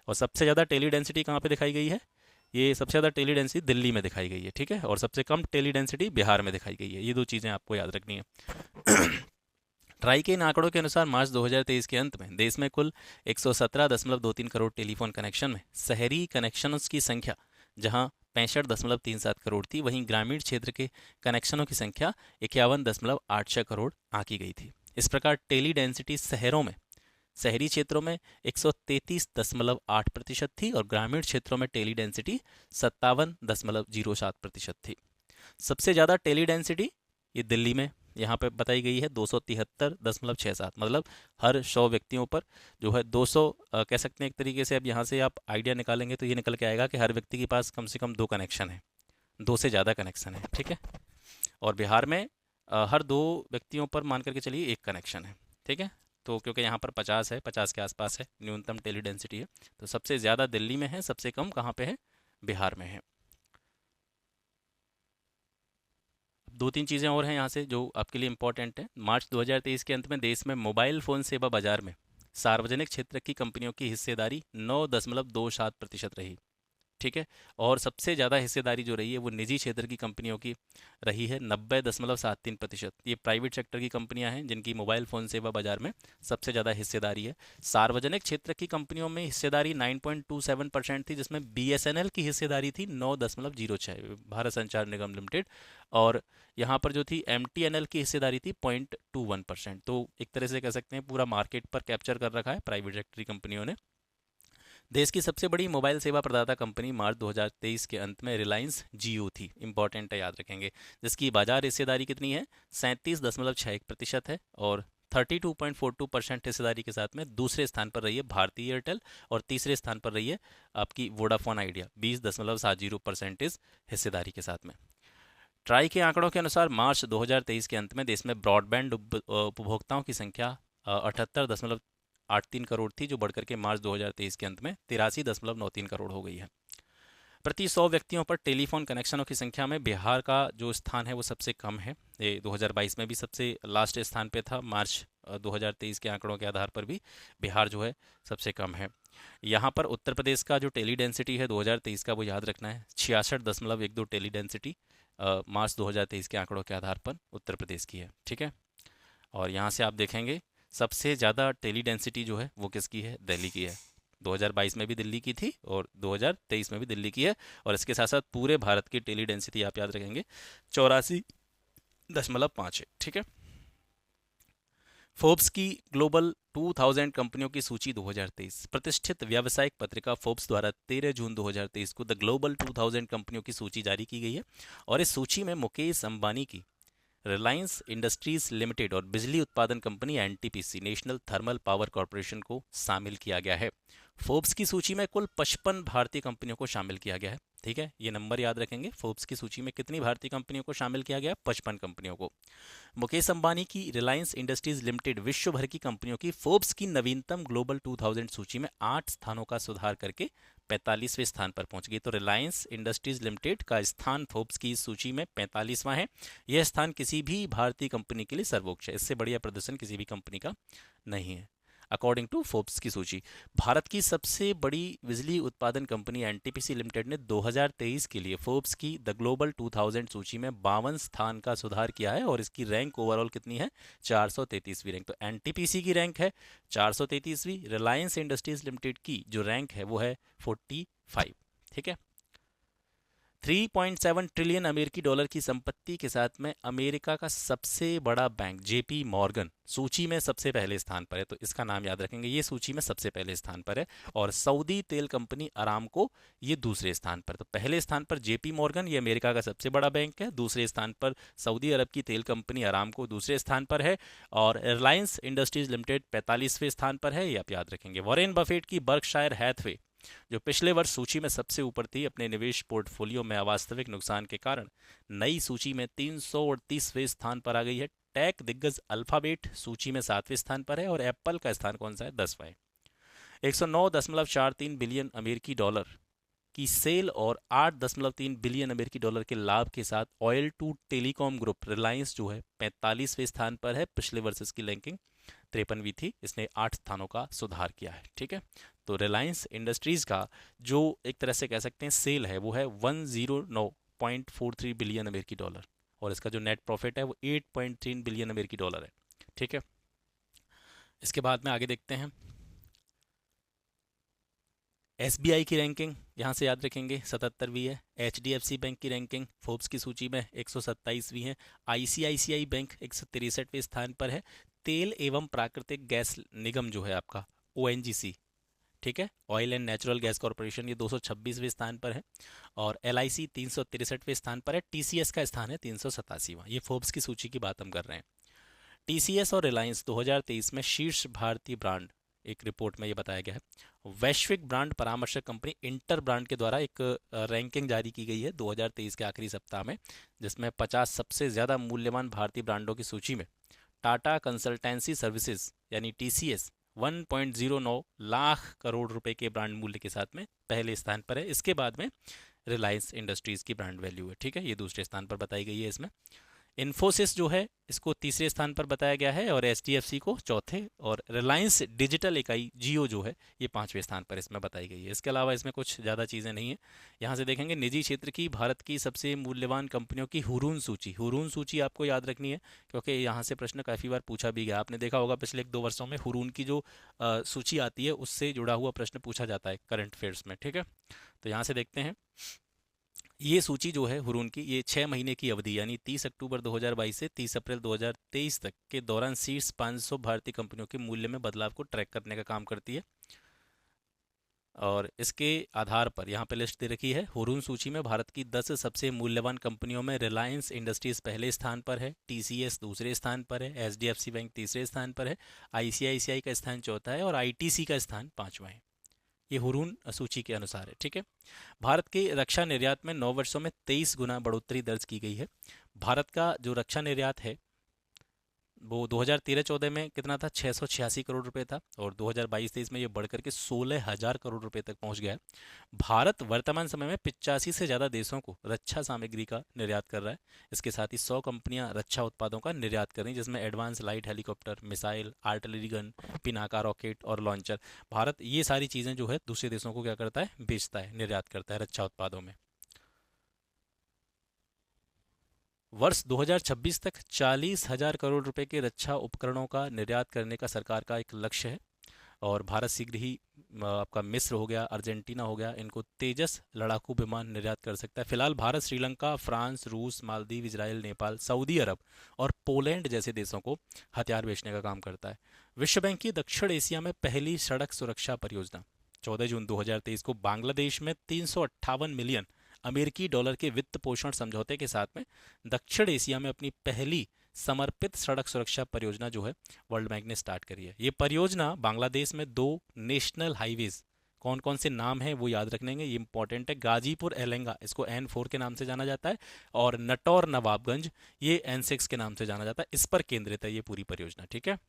और सबसे ज़्यादा टेली डेंसिटी कहाँ पर दिखाई गई है, ये सबसे ज़्यादा टेली डेंसिटी दिल्ली में दिखाई गई है, ठीक है, और सबसे कम टेली डेंसिटी बिहार में दिखाई गई है। ये दो चीज़ें आपको याद रखनी है। ट्राई के इन आंकड़ों के अनुसार मार्च 2023 के अंत में देश में कुल 117.23 करोड़ टेलीफोन कनेक्शन में शहरी कनेक्शनों की संख्या जहां 65.37 करोड़ थी, वहीं ग्रामीण क्षेत्र के कनेक्शनों की संख्या 51.86 करोड़ आंकी गई थी। इस प्रकार टेली डेंसिटी शहरों में शहरी क्षेत्रों में 133.8% थी और ग्रामीण क्षेत्रों में टेली डेंसिटी 57.07% थी। सबसे ज़्यादा टेली डेंसिटी ये दिल्ली में यहाँ पे बताई गई है 273.67, मतलब हर 100 व्यक्तियों पर जो है 200 कह सकते हैं एक तरीके से। अब यहाँ से आप आइडिया निकालेंगे तो ये निकल के आएगा कि हर व्यक्ति के पास कम से कम 2 कनेक्शन है, 2 से ज़्यादा कनेक्शन है, ठीक है। और बिहार में हर 2 व्यक्तियों पर मान करके चलिए 1 कनेक्शन है, ठीक है। तो क्योंकि यहाँ पर 50 है, 50 के आसपास है न्यूनतम टेली डेंसिटी है, तो सबसे ज़्यादा दिल्ली में है, सबसे कम कहाँ पे है, बिहार में है। 2-3 चीज़ें और हैं यहाँ से जो आपके लिए इंपॉर्टेंट है। मार्च 2023 के अंत में देश में मोबाइल फ़ोन सेवा बाजार में सार्वजनिक क्षेत्र की कंपनियों की हिस्सेदारी 9.27% रही, ठीक है। और सबसे ज़्यादा हिस्सेदारी जो रही है वो निजी क्षेत्र की कंपनियों की रही है 90.73%। ये प्राइवेट सेक्टर की कंपनियां हैं जिनकी मोबाइल फ़ोन सेवा बाजार में सबसे ज़्यादा हिस्सेदारी है। सार्वजनिक क्षेत्र की कंपनियों में हिस्सेदारी 9.27% थी, जिसमें बीएसएनएल की हिस्सेदारी थी 9.06, भारत संचार निगम लिमिटेड। और यहाँ पर जो थी एमटीएनएल की हिस्सेदारी थी 0.21%। तो एक तरह से कह सकते हैं पूरा मार्केट पर कैप्चर कर रखा है प्राइवेट सेक्टर की कंपनियों ने। देश की सबसे बड़ी मोबाइल सेवा प्रदाता कंपनी मार्च 2023 के अंत में रिलायंस जियो थी, इंपॉर्टेंट है, याद रखेंगे, जिसकी बाजार हिस्सेदारी कितनी है, 37.61% है। और 32.42% हिस्सेदारी के साथ में दूसरे स्थान पर रही है भारतीय एयरटेल और तीसरे स्थान पर रही है आपकी वोडाफोन आइडिया 20.70% हिस्सेदारी के साथ में। ट्राई के आंकड़ों के अनुसार मार्च 2023 के अंत में देश में ब्रॉडबैंड उपभोक्ताओं की संख्या 78.83 करोड़ थी, जो बढ़कर के मार्च 2023 के अंत में 83.93 करोड़ हो गई है। प्रति 100 व्यक्तियों पर टेलीफोन कनेक्शनों की संख्या में बिहार का जो स्थान है वो सबसे कम है। ये 2022 में भी सबसे लास्ट स्थान पे था। मार्च 2023 के आंकड़ों के आधार पर भी बिहार जो है सबसे कम है। यहाँ पर उत्तर प्रदेश का जो टेली डेंसिटी है 2023 का वो याद रखना है, 66.12 टेली डेंसिटी मार्च 2023 के आंकड़ों के आधार पर उत्तर प्रदेश की है, ठीक है। और यहाँ से आप देखेंगे सबसे ज़्यादा टेली डेंसिटी जो है वो किसकी है, दिल्ली की है। 2022 में भी दिल्ली की थी और 2023 में भी दिल्ली की है। और इसके साथ साथ पूरे भारत की टेली डेंसिटी आप याद रखेंगे 84.5 है, ठीक है। फोर्ब्स की ग्लोबल 2000 कंपनियों की सूची 2023, प्रतिष्ठित व्यावसायिक पत्रिका फोर्ब्स द्वारा 13 जून 2023 को द ग्लोबल 2000 कंपनियों की सूची जारी की गई है। और इस सूची में मुकेश अंबानी की रिलायंस इंडस्ट्रीज लिमिटेड और बिजली उत्पादन company NTPC national thermal power corporation को शामिल किया गया है। फोर्ब्स की सूची में कुल 55 भारतीय कंपनियों को शामिल किया गया है, ठीक है। ये नंबर याद रखेंगे, फोर्ब्स की सूची में कितनी भारतीय कंपनियों को शामिल किया गया है, 55 कंपनियों को। मुकेश अंबानी की रिलायंस इंडस्ट्रीज लिमिटेड विश्व भर की कंपनियों की फोर्ब्स की नवीनतम ग्लोबल 2000 सूची में 8 स्थानों का सुधार करके 45वें स्थान पर पहुंच गई। तो रिलायंस इंडस्ट्रीज लिमिटेड का स्थान फोर्ब्स की सूची में 45वां है। यह स्थान किसी भी भारतीय कंपनी के लिए सर्वोच्च है, इससे बढ़िया प्रदर्शन किसी भी कंपनी का नहीं है अकॉर्डिंग टू फोर्ब्स की सूची। भारत की सबसे बड़ी बिजली उत्पादन कंपनी एनटीपीसी लिमिटेड ने 2023 के लिए फोर्ब्स की द ग्लोबल 2000 सूची में 52 स्थान का सुधार किया है और इसकी रैंक ओवरऑल कितनी है, 433वीं रैंक। तो एनटीपीसी की रैंक है 433वीं, रिलायंस इंडस्ट्रीज लिमिटेड की जो रैंक है वो है 45, ठीक है। 3.7 ट्रिलियन अमेरिकी डॉलर की संपत्ति के साथ में अमेरिका का सबसे बड़ा बैंक जेपी मॉर्गन सूची में सबसे पहले स्थान पर है। तो इसका नाम याद रखेंगे, ये सूची में सबसे पहले स्थान पर है। और सऊदी तेल कंपनी अरामको ये दूसरे स्थान पर। तो पहले स्थान पर जेपी मॉर्गन, ये अमेरिका का सबसे बड़ा बैंक है। दूसरे स्थान पर सऊदी अरब की तेल कंपनी अरामको दूसरे स्थान पर है। और रिलायंस इंडस्ट्रीज लिमिटेड 45वें स्थान पर है, ये आप याद रखेंगे। वॉरेन बफेट की बर्कशायर हैथवे जो पिछले वर्ष सूची में सबसे ऊपर थी, अपने निवेश पोर्टफोलियो में अवास्तविक नुकसान के कारण नई सूची में 338वें स्थान पर आ गई है। टेक दिग्गज अल्फाबेट सूची में 7वें स्थान पर है और एप्पल का स्थान कौन सा है, 10वां है। 109.43 बिलियन अमेरिकी डॉलर की सेल और 8.3 बिलियन अमेरिकी डॉलर के लाभ के साथ oil to telecom group Reliance जो है 45वें स्थान पर है। पिछले वर्ष इसकी रैंकिंग 53वीं थी, इसने 8 स्थानों का सुधार किया है। ठीक है, तो रिलायंस इंडस्ट्रीज़ का जो एक तरह से कह सकते हैं सेल है वो है 109.43 बिलियन अमेरिकी डॉलर, और इसका जो नेट प्रॉफिट है वो 8.3 बिलियन अमेरिकी डॉलर है। ठीक है, इसके बाद में आगे देखते हैं एसबीआई की रैंकिंग, यहाँ से याद रखेंगे 77वीं है। एचडीएफसी बैंक की रैंकिंग फोर्ब्स की सूची में 127वीं है। आईसीआईसीआई बैंक 163वें स्थान पर है। तेल एवं प्राकृतिक गैस निगम जो है आपका ओएनजीसी, ठीक है, oil and natural gas corporation, ये 226वें स्थान पर है। और एलआईसी 363वें स्थान पर है। टीसीएस का स्थान है 387वां। ये फोर्ब्स की सूची की बात हम कर रहे हैं। टीसीएस और रिलायंस 2023 में शीर्ष भारतीय ब्रांड, एक रिपोर्ट में ये बताया गया है। वैश्विक ब्रांड परामर्शक कंपनी इंटर ब्रांड के द्वारा एक रैंकिंग जारी की गई है 2023 के आखिरी सप्ताह में, जिसमें 50 सबसे ज़्यादा मूल्यवान भारतीय ब्रांडों की सूची में टाटा कंसल्टेंसी सर्विसेज यानी टीसीएस 1.09 लाख करोड़ रुपए के ब्रांड मूल्य के साथ में पहले स्थान पर है। इसके बाद में रिलायंस इंडस्ट्रीज़ की ब्रांड वैल्यू है। ठीक है, ये दूसरे स्थान पर बताई गई है। इसमें इन्फोसिस जो है इसको तीसरे स्थान पर बताया गया है, और एचडीएफसी को चौथे, और रिलायंस डिजिटल इकाई जियो जो है ये 5वें स्थान पर इसमें बताई गई है। इसके अलावा इसमें कुछ ज़्यादा चीज़ें नहीं है। यहाँ से देखेंगे निजी क्षेत्र की भारत की सबसे मूल्यवान कंपनियों की हुरून सूची। हुरून सूची आपको याद रखनी है, क्योंकि यहाँ से प्रश्न काफ़ी बार पूछा भी गया। आपने देखा होगा पिछले 1-2 वर्षों में हुरून की जो सूची आती है उससे जुड़ा हुआ प्रश्न पूछा जाता है करंट अफेयर्स में। ठीक है, तो यहाँ से देखते हैं ये सूची जो है हुरून की, ये 6 महीने की अवधि यानी 30 अक्टूबर 2022 से 30 अप्रैल 2023 तक के दौरान शीर्ष 500 भारतीय कंपनियों के मूल्य में बदलाव को ट्रैक करने का काम करती है। और इसके आधार पर यहाँ पे लिस्ट दे रखी है। हुरून सूची में भारत की 10 सबसे मूल्यवान कंपनियों में रिलायंस इंडस्ट्रीज पहले स्थान पर है, टीसीएस दूसरे स्थान पर है, एचडीएफसी बैंक तीसरे स्थान पर है, आईसीआईसीआई का स्थान चौथा है, और आईटीसी का स्थान 5वां है। ये हुरून सूची के अनुसार है। ठीक है, भारत के रक्षा निर्यात में 9 वर्षों में 23 गुना बढ़ोतरी दर्ज की गई है। भारत का जो रक्षा निर्यात है वो 2013-14 में कितना था, 686 करोड़ रुपए था, और 2022-23 में ये बढ़कर के 16,000 करोड़ रुपए तक पहुंच गया है। भारत वर्तमान समय में 85 से ज़्यादा देशों को रक्षा सामग्री का निर्यात कर रहा है। इसके साथ ही 100 कंपनियां रक्षा उत्पादों का निर्यात कर रही हैं, जिसमें advance light helicopter, missile, artillery gun, Pinaka rocket और लॉन्चर। भारत ये सारी चीज़ें जो है दूसरे देशों को क्या करता है, बेचता है, निर्यात करता है रक्षा उत्पादों में। वर्ष 2026 तक 40,000 करोड़ रुपए के रक्षा उपकरणों का निर्यात करने का सरकार का एक लक्ष्य है। और भारत शीघ्र ही आपका मिस्र हो गया, अर्जेंटीना हो गया, इनको तेजस लड़ाकू विमान निर्यात कर सकता है। फिलहाल भारत श्रीलंका, फ्रांस, रूस, मालदीव, इजराइल, नेपाल, सऊदी अरब और पोलैंड जैसे देशों को हथियार बेचने का काम करता है। विश्व बैंक की दक्षिण एशिया में पहली सड़क सुरक्षा परियोजना 14 जून 2023 को बांग्लादेश में 358 मिलियन अमेरिकी डॉलर के वित्त पोषण समझौते के साथ में दक्षिण एशिया में अपनी पहली समर्पित सड़क सुरक्षा परियोजना जो है वर्ल्ड बैंक ने स्टार्ट करी है। ये परियोजना बांग्लादेश में 2 नेशनल हाईवेज, कौन कौन से नाम हैं वो याद रखने, ये इंपॉर्टेंट है। गाजीपुर एलेंगा, इसको N4 के नाम से जाना जाता है, और नटौर नवाबगंज, ये N6 के नाम से जाना जाता है। इस पर केंद्रित है ये पूरी परियोजना। ठीक है,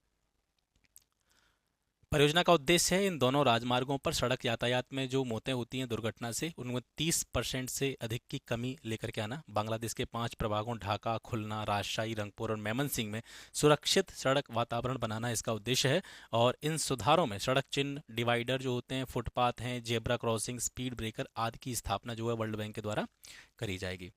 परियोजना का उद्देश्य है इन दोनों राजमार्गों पर सड़क यातायात में जो मौतें होती हैं दुर्घटना से, उनमें 30% से अधिक की कमी लेकर के आना। बांग्लादेश के 5 प्रभागों ढाका, खुलना, राजशाही, रंगपुर और मेमनसिंह में सुरक्षित सड़क वातावरण बनाना इसका उद्देश्य है। और इन सुधारों में सड़क चिन्ह, डिवाइडर जो होते हैं, फुटपाथ हैं, जेब्रा क्रॉसिंग, स्पीड ब्रेकर आदि की स्थापना जो है वर्ल्ड बैंक के द्वारा करी जाएगी।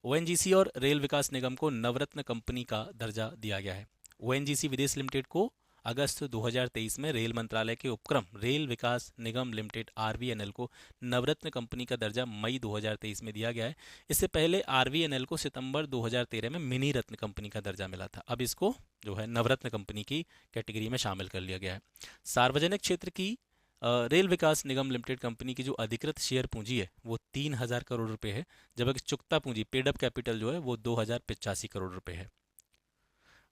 ओएनजीसी और रेल विकास निगम को नवरत्न कंपनी का दर्जा दिया गया है। ओएनजीसी विदेश लिमिटेड को अगस्त 2023 में रेल मंत्रालय के उपक्रम रेल विकास निगम लिमिटेड आरवीएनएल को नवरत्न कंपनी का दर्जा मई 2023 में दिया गया है। इससे पहले आरवीएनएल को सितंबर 2013 में मिनी रत्न कंपनी का दर्जा मिला था। अब इसको जो है नवरत्न कंपनी की कैटेगरी में शामिल कर लिया गया है। सार्वजनिक क्षेत्र की रेल विकास निगम लिमिटेड कंपनी की जो अधिकृत शेयर पूंजी है वो 3,000 करोड़ रुपए है, जबकि चुकता पूंजी पेड अप कैपिटल जो है वो 2,085 करोड़ रुपए है।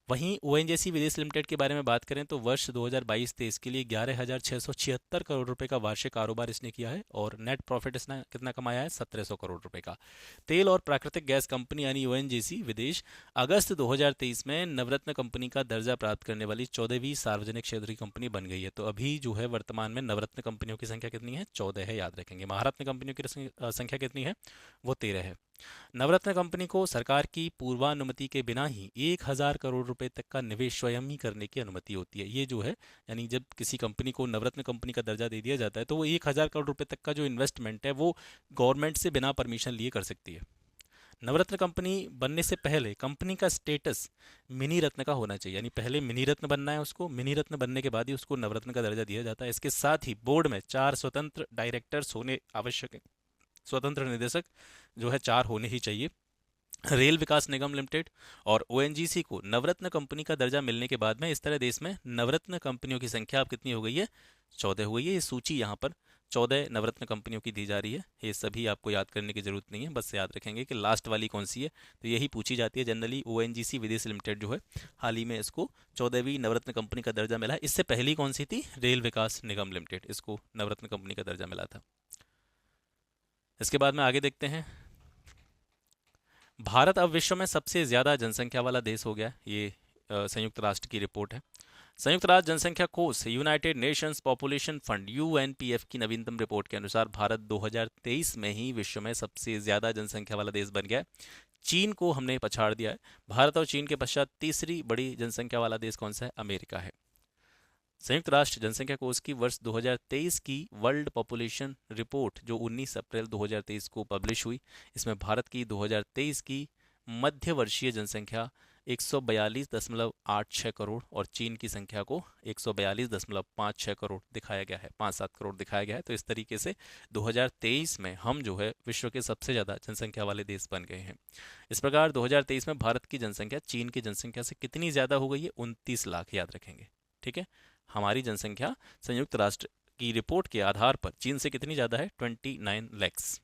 वहीं ओएनजीसी विदेश लिमिटेड के बारे में बात करें तो वर्ष 2022-23 के लिए 11,676 करोड़ रुपए का वार्षिक कारोबार इसने किया है, और नेट प्रॉफिट इसने कितना कमाया है, 1,700 करोड़ रुपए का। तेल और प्राकृतिक गैस कंपनी यानी ओएनजीसी विदेश अगस्त 2023 में नवरत्न कंपनी का दर्जा प्राप्त करने वाली 14वीं सार्वजनिक क्षेत्र की कंपनी बन गई है। तो अभी जो है वर्तमान में नवरत्न कंपनियों की संख्या कितनी है, 14 है, याद रखेंगे। महारत्न कंपनियों की संख्या कितनी है, वो 13 है। नवरत्न कंपनी को सरकार की पूर्वानुमति के बिना ही 1,000 करोड़ रुपए तक का निवेश स्वयं ही करने की अनुमति होती है। ये जो है, यानी जब किसी कंपनी को नवरत्न कंपनी का दर्जा दे दिया जाता है तो वो 1,000 करोड़ रुपए तक का जो इन्वेस्टमेंट है वो गवर्नमेंट से बिना परमिशन लिए कर सकती है। नवरत्न कंपनी बनने से पहले कंपनी का स्टेटस मिनी रत्न का होना चाहिए, यानी पहले मिनी रत्न बनना है उसको, मिनी रत्न बनने के बाद ही उसको नवरत्न का दर्जा दिया जाता है। इसके साथ ही बोर्ड में 4 स्वतंत्र डायरेक्टर्स होने आवश्यक है। स्वतंत्र निदेशक जो है 4 होने ही चाहिए। रेल विकास निगम लिमिटेड और ओएनजीसी को नवरत्न कंपनी का दर्जा मिलने के बाद में इस तरह देश में नवरत्न कंपनियों की संख्या अब कितनी हो गई है? 14 हो गई है। ये सूची यहाँ पर 14 नवरत्न कंपनियों की दी जा रही है। ये सभी आपको याद करने की जरूरत नहीं है, बस याद रखेंगे कि लास्ट वाली कौन सी है, तो यही पूछी जाती है जनरली। ओएनजीसी विदेश लिमिटेड जो है हाल ही में इसको 14वीं नवरत्न कंपनी का दर्जा मिला है। इससे पहली कौन सी थी? रेल विकास निगम लिमिटेड, इसको नवरत्न कंपनी का दर्जा मिला था। इसके बाद में आगे देखते हैं। भारत अब विश्व में सबसे ज़्यादा जनसंख्या वाला देश हो गया है। ये संयुक्त राष्ट्र की रिपोर्ट है। संयुक्त राष्ट्र जनसंख्या कोष यूनाइटेड नेशंस पॉपुलेशन फंड यूएनपीएफ की नवीनतम रिपोर्ट के अनुसार भारत 2023 में ही विश्व में सबसे ज़्यादा जनसंख्या वाला देश बन गया है। चीन को हमने पछाड़ दिया है। भारत और चीन के पश्चात तीसरी बड़ी जनसंख्या वाला देश कौन सा है? अमेरिका है। संयुक्त राष्ट्र जनसंख्या कोष की वर्ष 2023 की वर्ल्ड पॉपुलेशन रिपोर्ट जो 19 अप्रैल 2023 को पब्लिश हुई, इसमें भारत की 2023 की मध्य वर्षीय जनसंख्या 142.86 करोड़ और चीन की संख्या को 142.56 करोड़ दिखाया गया है, 5-7 करोड़ दिखाया गया है। तो इस तरीके से 2023 में हम जो है विश्व के सबसे ज़्यादा जनसंख्या वाले देश बन गए हैं। इस प्रकार 2023 में भारत की जनसंख्या चीन की जनसंख्या से कितनी ज़्यादा हो गई है? 29 लाख, याद रखेंगे। ठीक है, हमारी जनसंख्या संयुक्त राष्ट्र की रिपोर्ट के आधार पर चीन से कितनी ज़्यादा है? 29 लैक्स।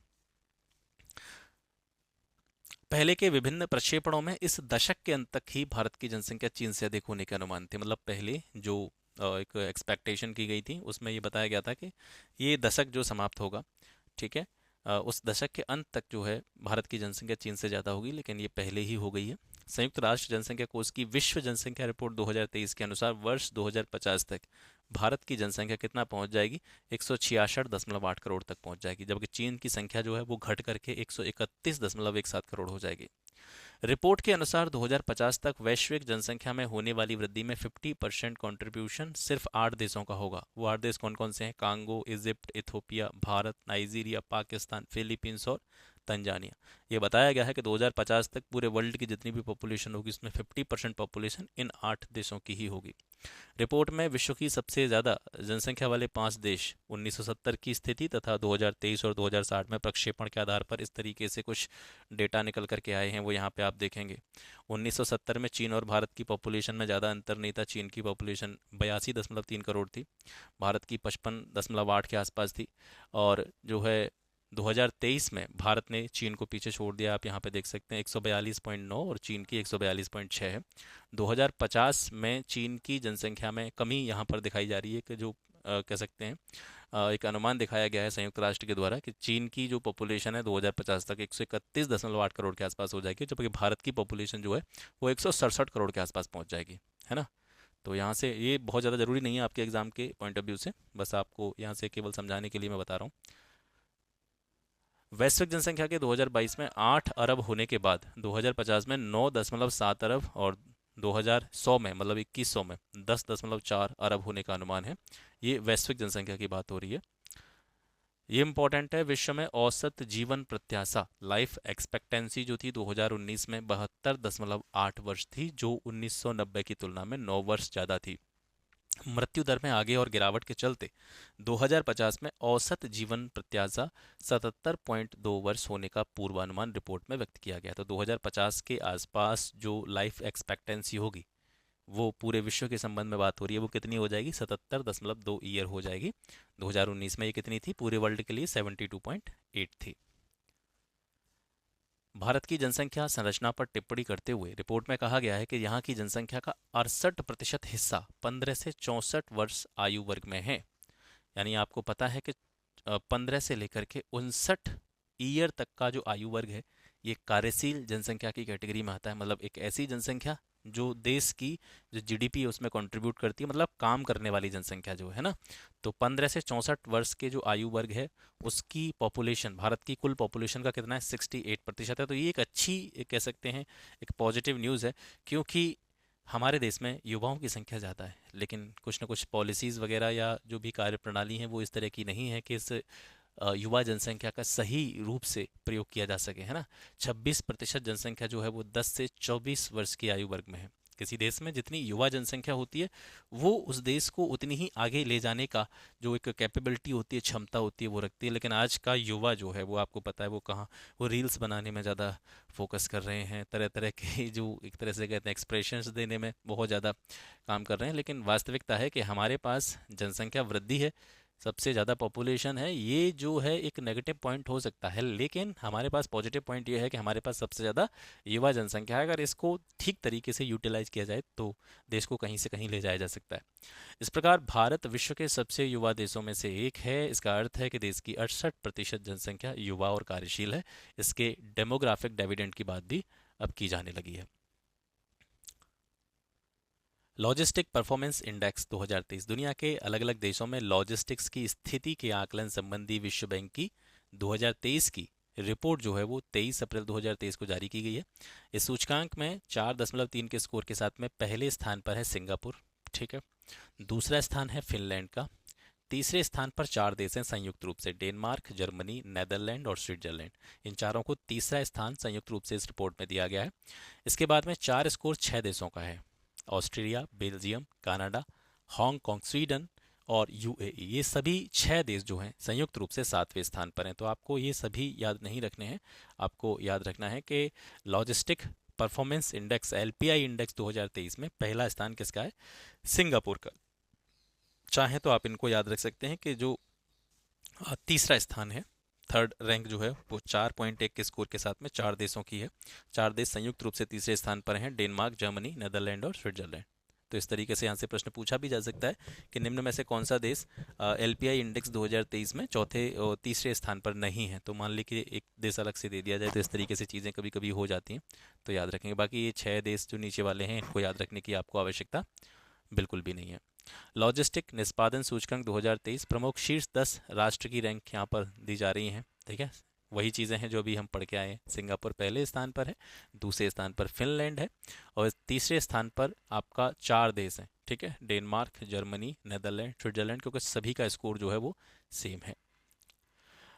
पहले के विभिन्न प्रक्षेपणों में इस दशक के अंत तक ही भारत की जनसंख्या चीन से अधिक होने के अनुमान थे। मतलब पहले जो एक एक्सपेक्टेशन की गई थी उसमें ये बताया गया था कि ये दशक जो समाप्त होगा, ठीक है, उस दशक के अंत तक जो है भारत की जनसंख्या चीन से ज़्यादा होगी, लेकिन ये पहले ही हो गई है। संयुक्त राष्ट्र जनसंख्या कोष की विश्व जनसंख्या रिपोर्ट 2023 के अनुसार वर्ष 2050 तक भारत की जनसंख्या कितना पहुंच जाएगी? 166.8 करोड़ तक पहुंच जाएगी, जबकि चीन की संख्या जो है वो घट करके 131.17 करोड़ हो जाएगी। रिपोर्ट के अनुसार 2050 तक वैश्विक जनसंख्या में होने वाली वृद्धि में 50% कंट्रीब्यूशन सिर्फ 8 देशों का होगा। वो 8 देश कौन कौन से हैं? Congo, Egypt, Ethiopia, Bharat, Nigeria, Pakistan, Philippines और तंजानिया। ये बताया गया है कि 2050 तक पूरे वर्ल्ड की जितनी भी पॉपुलेशन होगी उसमें 50% पॉपुलेशन इन 8 देशों की ही होगी। रिपोर्ट में विश्व की सबसे ज़्यादा जनसंख्या वाले 5 देश 1970 की स्थिति तथा 2023 और 2060 में प्रक्षेपण के आधार पर इस तरीके से कुछ डेटा निकल करके आए हैं, वो यहाँ पे आप देखेंगे। 1970 में चीन और भारत की पॉपुलेशन में ज़्यादा अंतर नहीं था। चीन की पॉपुलेशन 82.3 करोड़ थी, भारत की 55.8 के आसपास थी। और जो है 2023 में भारत ने चीन को पीछे छोड़ दिया। आप यहाँ पे देख सकते हैं 142.9 और चीन की 142.6 है। 2050 में चीन की जनसंख्या में कमी यहाँ पर दिखाई जा रही है कि जो कह सकते हैं एक अनुमान दिखाया गया है संयुक्त राष्ट्र के द्वारा कि चीन की जो पॉपुलेशन है 2050 तक 131.8 करोड़ के आसपास हो जाएगी, जबकि भारत की पॉपुलेशन जो है वो 167 करोड़ के आसपास पहुँच जाएगी, है ना। तो यहाँ से ये बहुत ज़्यादा ज़रूरी नहीं है आपके एग्ज़ाम के पॉइंट ऑफ व्यू से, बस आपको यहाँ से केवल समझाने के लिए मैं बता रहा हूँ। वैश्विक जनसंख्या के 2022 में 8 अरब होने के बाद 2050 में 9.7 अरब और 2100 में मतलब 2100 में 10.4 अरब होने का अनुमान है। ये वैश्विक जनसंख्या की बात हो रही है। ये इंपॉर्टेंट है। विश्व में औसत जीवन प्रत्याशा लाइफ एक्सपेक्टेंसी जो थी 2019 में 72.8 वर्ष थी, जो 1990 की तुलना में 9 वर्ष ज़्यादा थी। मृत्यु दर में आगे और गिरावट के चलते 2050 में औसत जीवन प्रत्याशा 77.2 वर्ष होने का पूर्वानुमान रिपोर्ट में व्यक्त किया गया। तो 2050 के आसपास जो लाइफ एक्सपेक्टेंसी होगी वो पूरे विश्व के संबंध में बात हो रही है, वो कितनी हो जाएगी? 77.2 ईयर हो जाएगी। 2019 में ये कितनी थी? पूरे वर्ल्ड के लिए 72.8 थी। भारत की जनसंख्या संरचना पर टिप्पणी करते हुए रिपोर्ट में कहा गया है कि यहाँ की जनसंख्या का 68% हिस्सा 15 से 64 वर्ष आयु वर्ग में है। यानी आपको पता है कि 15 से लेकर के 59 ईयर तक का जो आयु वर्ग है ये कार्यशील जनसंख्या की कैटेगरी में आता है। मतलब एक ऐसी जनसंख्या जो देश की जो जीडीपी है उसमें कंट्रीब्यूट करती है, मतलब काम करने वाली जनसंख्या जो है ना। तो 15 से 64 वर्ष के जो आयु वर्ग है उसकी पॉपुलेशन भारत की कुल पॉपुलेशन का कितना है, 68% है। तो ये एक अच्छी कह सकते हैं एक पॉजिटिव न्यूज़ है, क्योंकि हमारे देश में युवाओं की संख्या ज़्यादा है, लेकिन कुछ ना कुछ पॉलिसीज़ वगैरह या जो भी कार्य प्रणाली है वो इस तरह की नहीं है कि इस युवा जनसंख्या का सही रूप से प्रयोग किया जा सके, है ना। 26% जनसंख्या जो है वो 10 से 24 वर्ष की आयु वर्ग में है। किसी देश में जितनी युवा जनसंख्या होती है वो उस देश को उतनी ही आगे ले जाने का जो एक कैपेबिलिटी होती है, क्षमता होती है, वो रखती है। लेकिन आज का युवा जो है वो आपको पता है वो कहाँ, वो रील्स बनाने में ज़्यादा फोकस कर रहे हैं, तरह तरह के जो एक तरह से कहते हैं एक्सप्रेशंस देने में बहुत ज़्यादा काम कर रहे हैं। लेकिन वास्तविकता है कि हमारे पास जनसंख्या वृद्धि है, सबसे ज़्यादा पॉपुलेशन है, ये जो है एक नेगेटिव पॉइंट हो सकता है, लेकिन हमारे पास पॉजिटिव पॉइंट ये है कि हमारे पास सबसे ज़्यादा युवा जनसंख्या है। अगर इसको ठीक तरीके से यूटिलाइज किया जाए तो देश को कहीं से कहीं ले जाया जा सकता है। इस प्रकार भारत विश्व के सबसे युवा देशों में से एक है। इसका अर्थ है कि देश की 68% जनसंख्या युवा और कार्यशील है। इसके डेमोग्राफिक डिविडेंड की बात भी अब की जाने लगी है। लॉजिस्टिक परफॉर्मेंस इंडेक्स 2023 दुनिया के अलग अलग देशों में लॉजिस्टिक्स की स्थिति के आकलन संबंधी विश्व बैंक की 2023 की रिपोर्ट जो है वो 23 अप्रैल 2023 को जारी की गई है। इस सूचकांक में 4.3 के स्कोर के साथ में पहले स्थान पर है सिंगापुर, ठीक है। दूसरा स्थान है फिनलैंड का। तीसरे स्थान पर चार देश हैं संयुक्त रूप से, डेनमार्क, जर्मनी, नेदरलैंड और स्विट्जरलैंड। इन चारों को तीसरा स्थान संयुक्त रूप से इस रिपोर्ट में दिया गया है। इसके बाद में चार स्कोर छह देशों का है, Australia, Belgium, Canada, Hong Kong, Sweden और यूएई। ये सभी छह देश जो हैं संयुक्त रूप से सातवें स्थान पर हैं। तो आपको ये सभी याद नहीं रखने हैं, आपको याद रखना है कि logistic performance index LPI index 2023 में पहला स्थान किसका है, सिंगापुर का। चाहे तो आप इनको याद रख सकते हैं कि जो तीसरा स्थान है, थर्ड रैंक जो है वो 4.1 के स्कोर के साथ में चार देशों की है। चार देश संयुक्त रूप से तीसरे स्थान पर हैं, डेनमार्क, जर्मनी, नेदरलैंड और स्विट्जरलैंड। तो इस तरीके से यहाँ से प्रश्न पूछा भी जा सकता है कि निम्न में से कौन सा देश एलपीआई इंडेक्स 2023 में चौथे और तीसरे स्थान पर नहीं है। तो मान ली कि एक देश अलग से दे दिया जाए, तो इस तरीके से चीज़ें कभी कभी हो जाती हैं, तो याद रखेंगे। बाकी ये छह देश जो नीचे वाले हैं इनको याद रखने की आपको आवश्यकता बिल्कुल भी नहीं है। लॉजिस्टिक निष्पादन सूचकांक 2023 प्रमुख शीर्ष 10 राष्ट्र की रैंक यहाँ पर दी जा रही हैं, ठीक है। वही चीज़ें हैं जो अभी हम पढ़ के आए हैं। सिंगापुर पहले स्थान पर है, दूसरे स्थान पर फिनलैंड है और तीसरे स्थान पर आपका चार देश हैं, ठीक है, डेनमार्क, जर्मनी, नेदरलैंड, स्विट्जरलैंड, क्योंकि सभी का स्कोर जो है वो सेम है।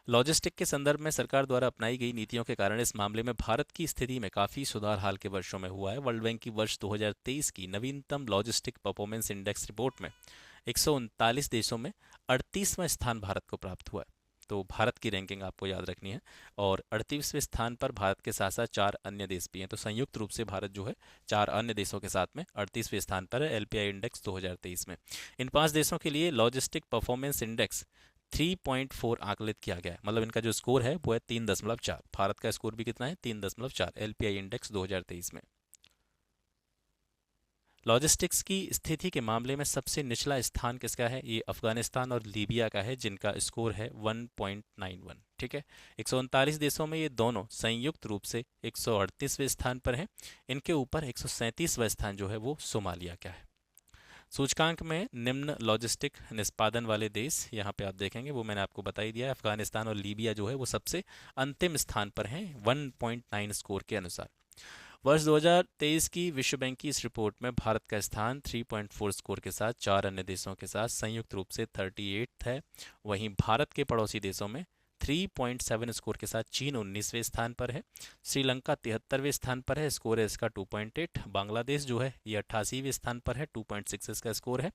लॉजिस्टिक के संदर्भ में सरकार द्वारा अपनाई गई नीतियों के कारण इस मामले में भारत की स्थिति में काफ़ी सुधार हाल के वर्षों में हुआ है। वर्ल्ड बैंक की वर्ष 2023 की नवीनतम लॉजिस्टिक परफॉर्मेंस इंडेक्स रिपोर्ट में 139 देशों में 38वां स्थान भारत को प्राप्त हुआ है। तो भारत की रैंकिंग आपको याद रखनी है। और 38वें स्थान पर भारत के साथ साथ चार अन्य देश भी हैं। तो संयुक्त रूप से भारत जो है चार अन्य देशों के साथ में 38वें स्थान पर है एलपीआई इंडेक्स 2023 में। इन पांच देशों के लिए लॉजिस्टिक परफॉर्मेंस इंडेक्स 3.4 आकलित किया गया है, मतलब इनका जो स्कोर है वो है 3.4। भारत का स्कोर भी कितना है, 3.4 एलपीआई इंडेक्स 2023 में। लॉजिस्टिक्स की स्थिति के मामले में सबसे निचला स्थान किसका है, ये अफगानिस्तान और लीबिया का है, जिनका स्कोर है 1.91, ठीक है। 139 देशों में ये दोनों संयुक्त रूप से 138वें स्थान पर हैं। इनके ऊपर 137वां स्थान जो है वो सोमालिया का है। सूचकांक में निम्न लॉजिस्टिक निष्पादन वाले देश यहाँ पे आप देखेंगे, वो मैंने आपको बता ही दिया है। अफगानिस्तान और लीबिया जो है वो सबसे अंतिम स्थान पर हैं 1.9 स्कोर के अनुसार। वर्ष 2023 की विश्व बैंक की इस रिपोर्ट में भारत का स्थान 3.4 स्कोर के साथ चार अन्य देशों के साथ संयुक्त रूप से 38 है। वहीं भारत के पड़ोसी देशों में 3.7 स्कोर के साथ चीन 19वें स्थान पर है, श्रीलंका 73वें स्थान पर है, स्कोर है इसका 2.8। बांग्लादेश जो है ये 88वें स्थान पर है, 2.6 इसका स्कोर है।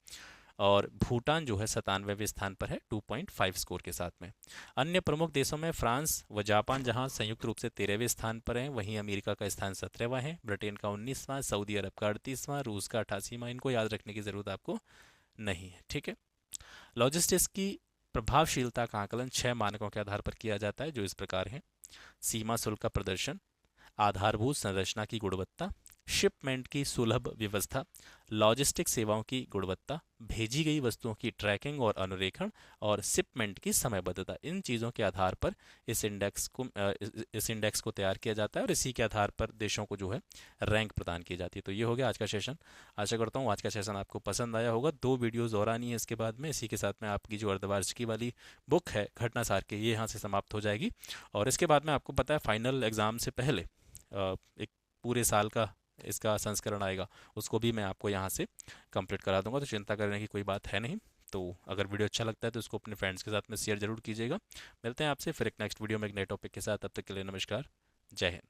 और भूटान जो है 97वें स्थान पर है, 2.5 स्कोर के साथ में। अन्य प्रमुख देशों में फ्रांस व जापान जहां संयुक्त रूप से 13वें स्थान पर हैं, वहीं अमेरिका का स्थान 17वां है, ब्रिटेन का 19वां, सऊदी अरब का 38वां, रूस का 88वां। इनको याद रखने की ज़रूरत आपको नहीं है, ठीक है। लॉजिस्टिक्स की प्रभावशीलता का आकलन छह मानकों के आधार पर किया जाता है, जो इस प्रकार हैं: सीमा शुल्क का प्रदर्शन, आधारभूत संरचना की गुणवत्ता, शिपमेंट की सुलभ व्यवस्था, लॉजिस्टिक सेवाओं की गुणवत्ता, भेजी गई वस्तुओं की ट्रैकिंग और अनुरेखण, और शिपमेंट की समयबद्धता। इन चीज़ों के आधार पर इस इंडेक्स को तैयार किया जाता है और इसी के आधार पर देशों को जो है रैंक प्रदान की जाती है। तो ये हो गया आज का सेशन। आशा करता हूँ आज का सेशन आपको पसंद आया होगा। 2 वीडियोज़ और आनी है इसके बाद में। इसी के साथ में आपकी जो अर्धवार्षिकी वाली बुक है घटनासार के, ये यहाँ से समाप्त हो जाएगी। और इसके बाद में आपको पता है फाइनल एग्ज़ाम से पहले एक पूरे साल का इसका संस्करण आएगा, उसको भी मैं आपको यहाँ से कंप्लीट करा दूंगा। तो चिंता करने की कोई बात है नहीं। तो अगर वीडियो अच्छा लगता है तो इसको अपने फ्रेंड्स के साथ में शेयर जरूर कीजिएगा। मिलते हैं आपसे फिर एक नेक्स्ट वीडियो में एक नए टॉपिक के साथ। तब तक के लिए नमस्कार, जय हिंद।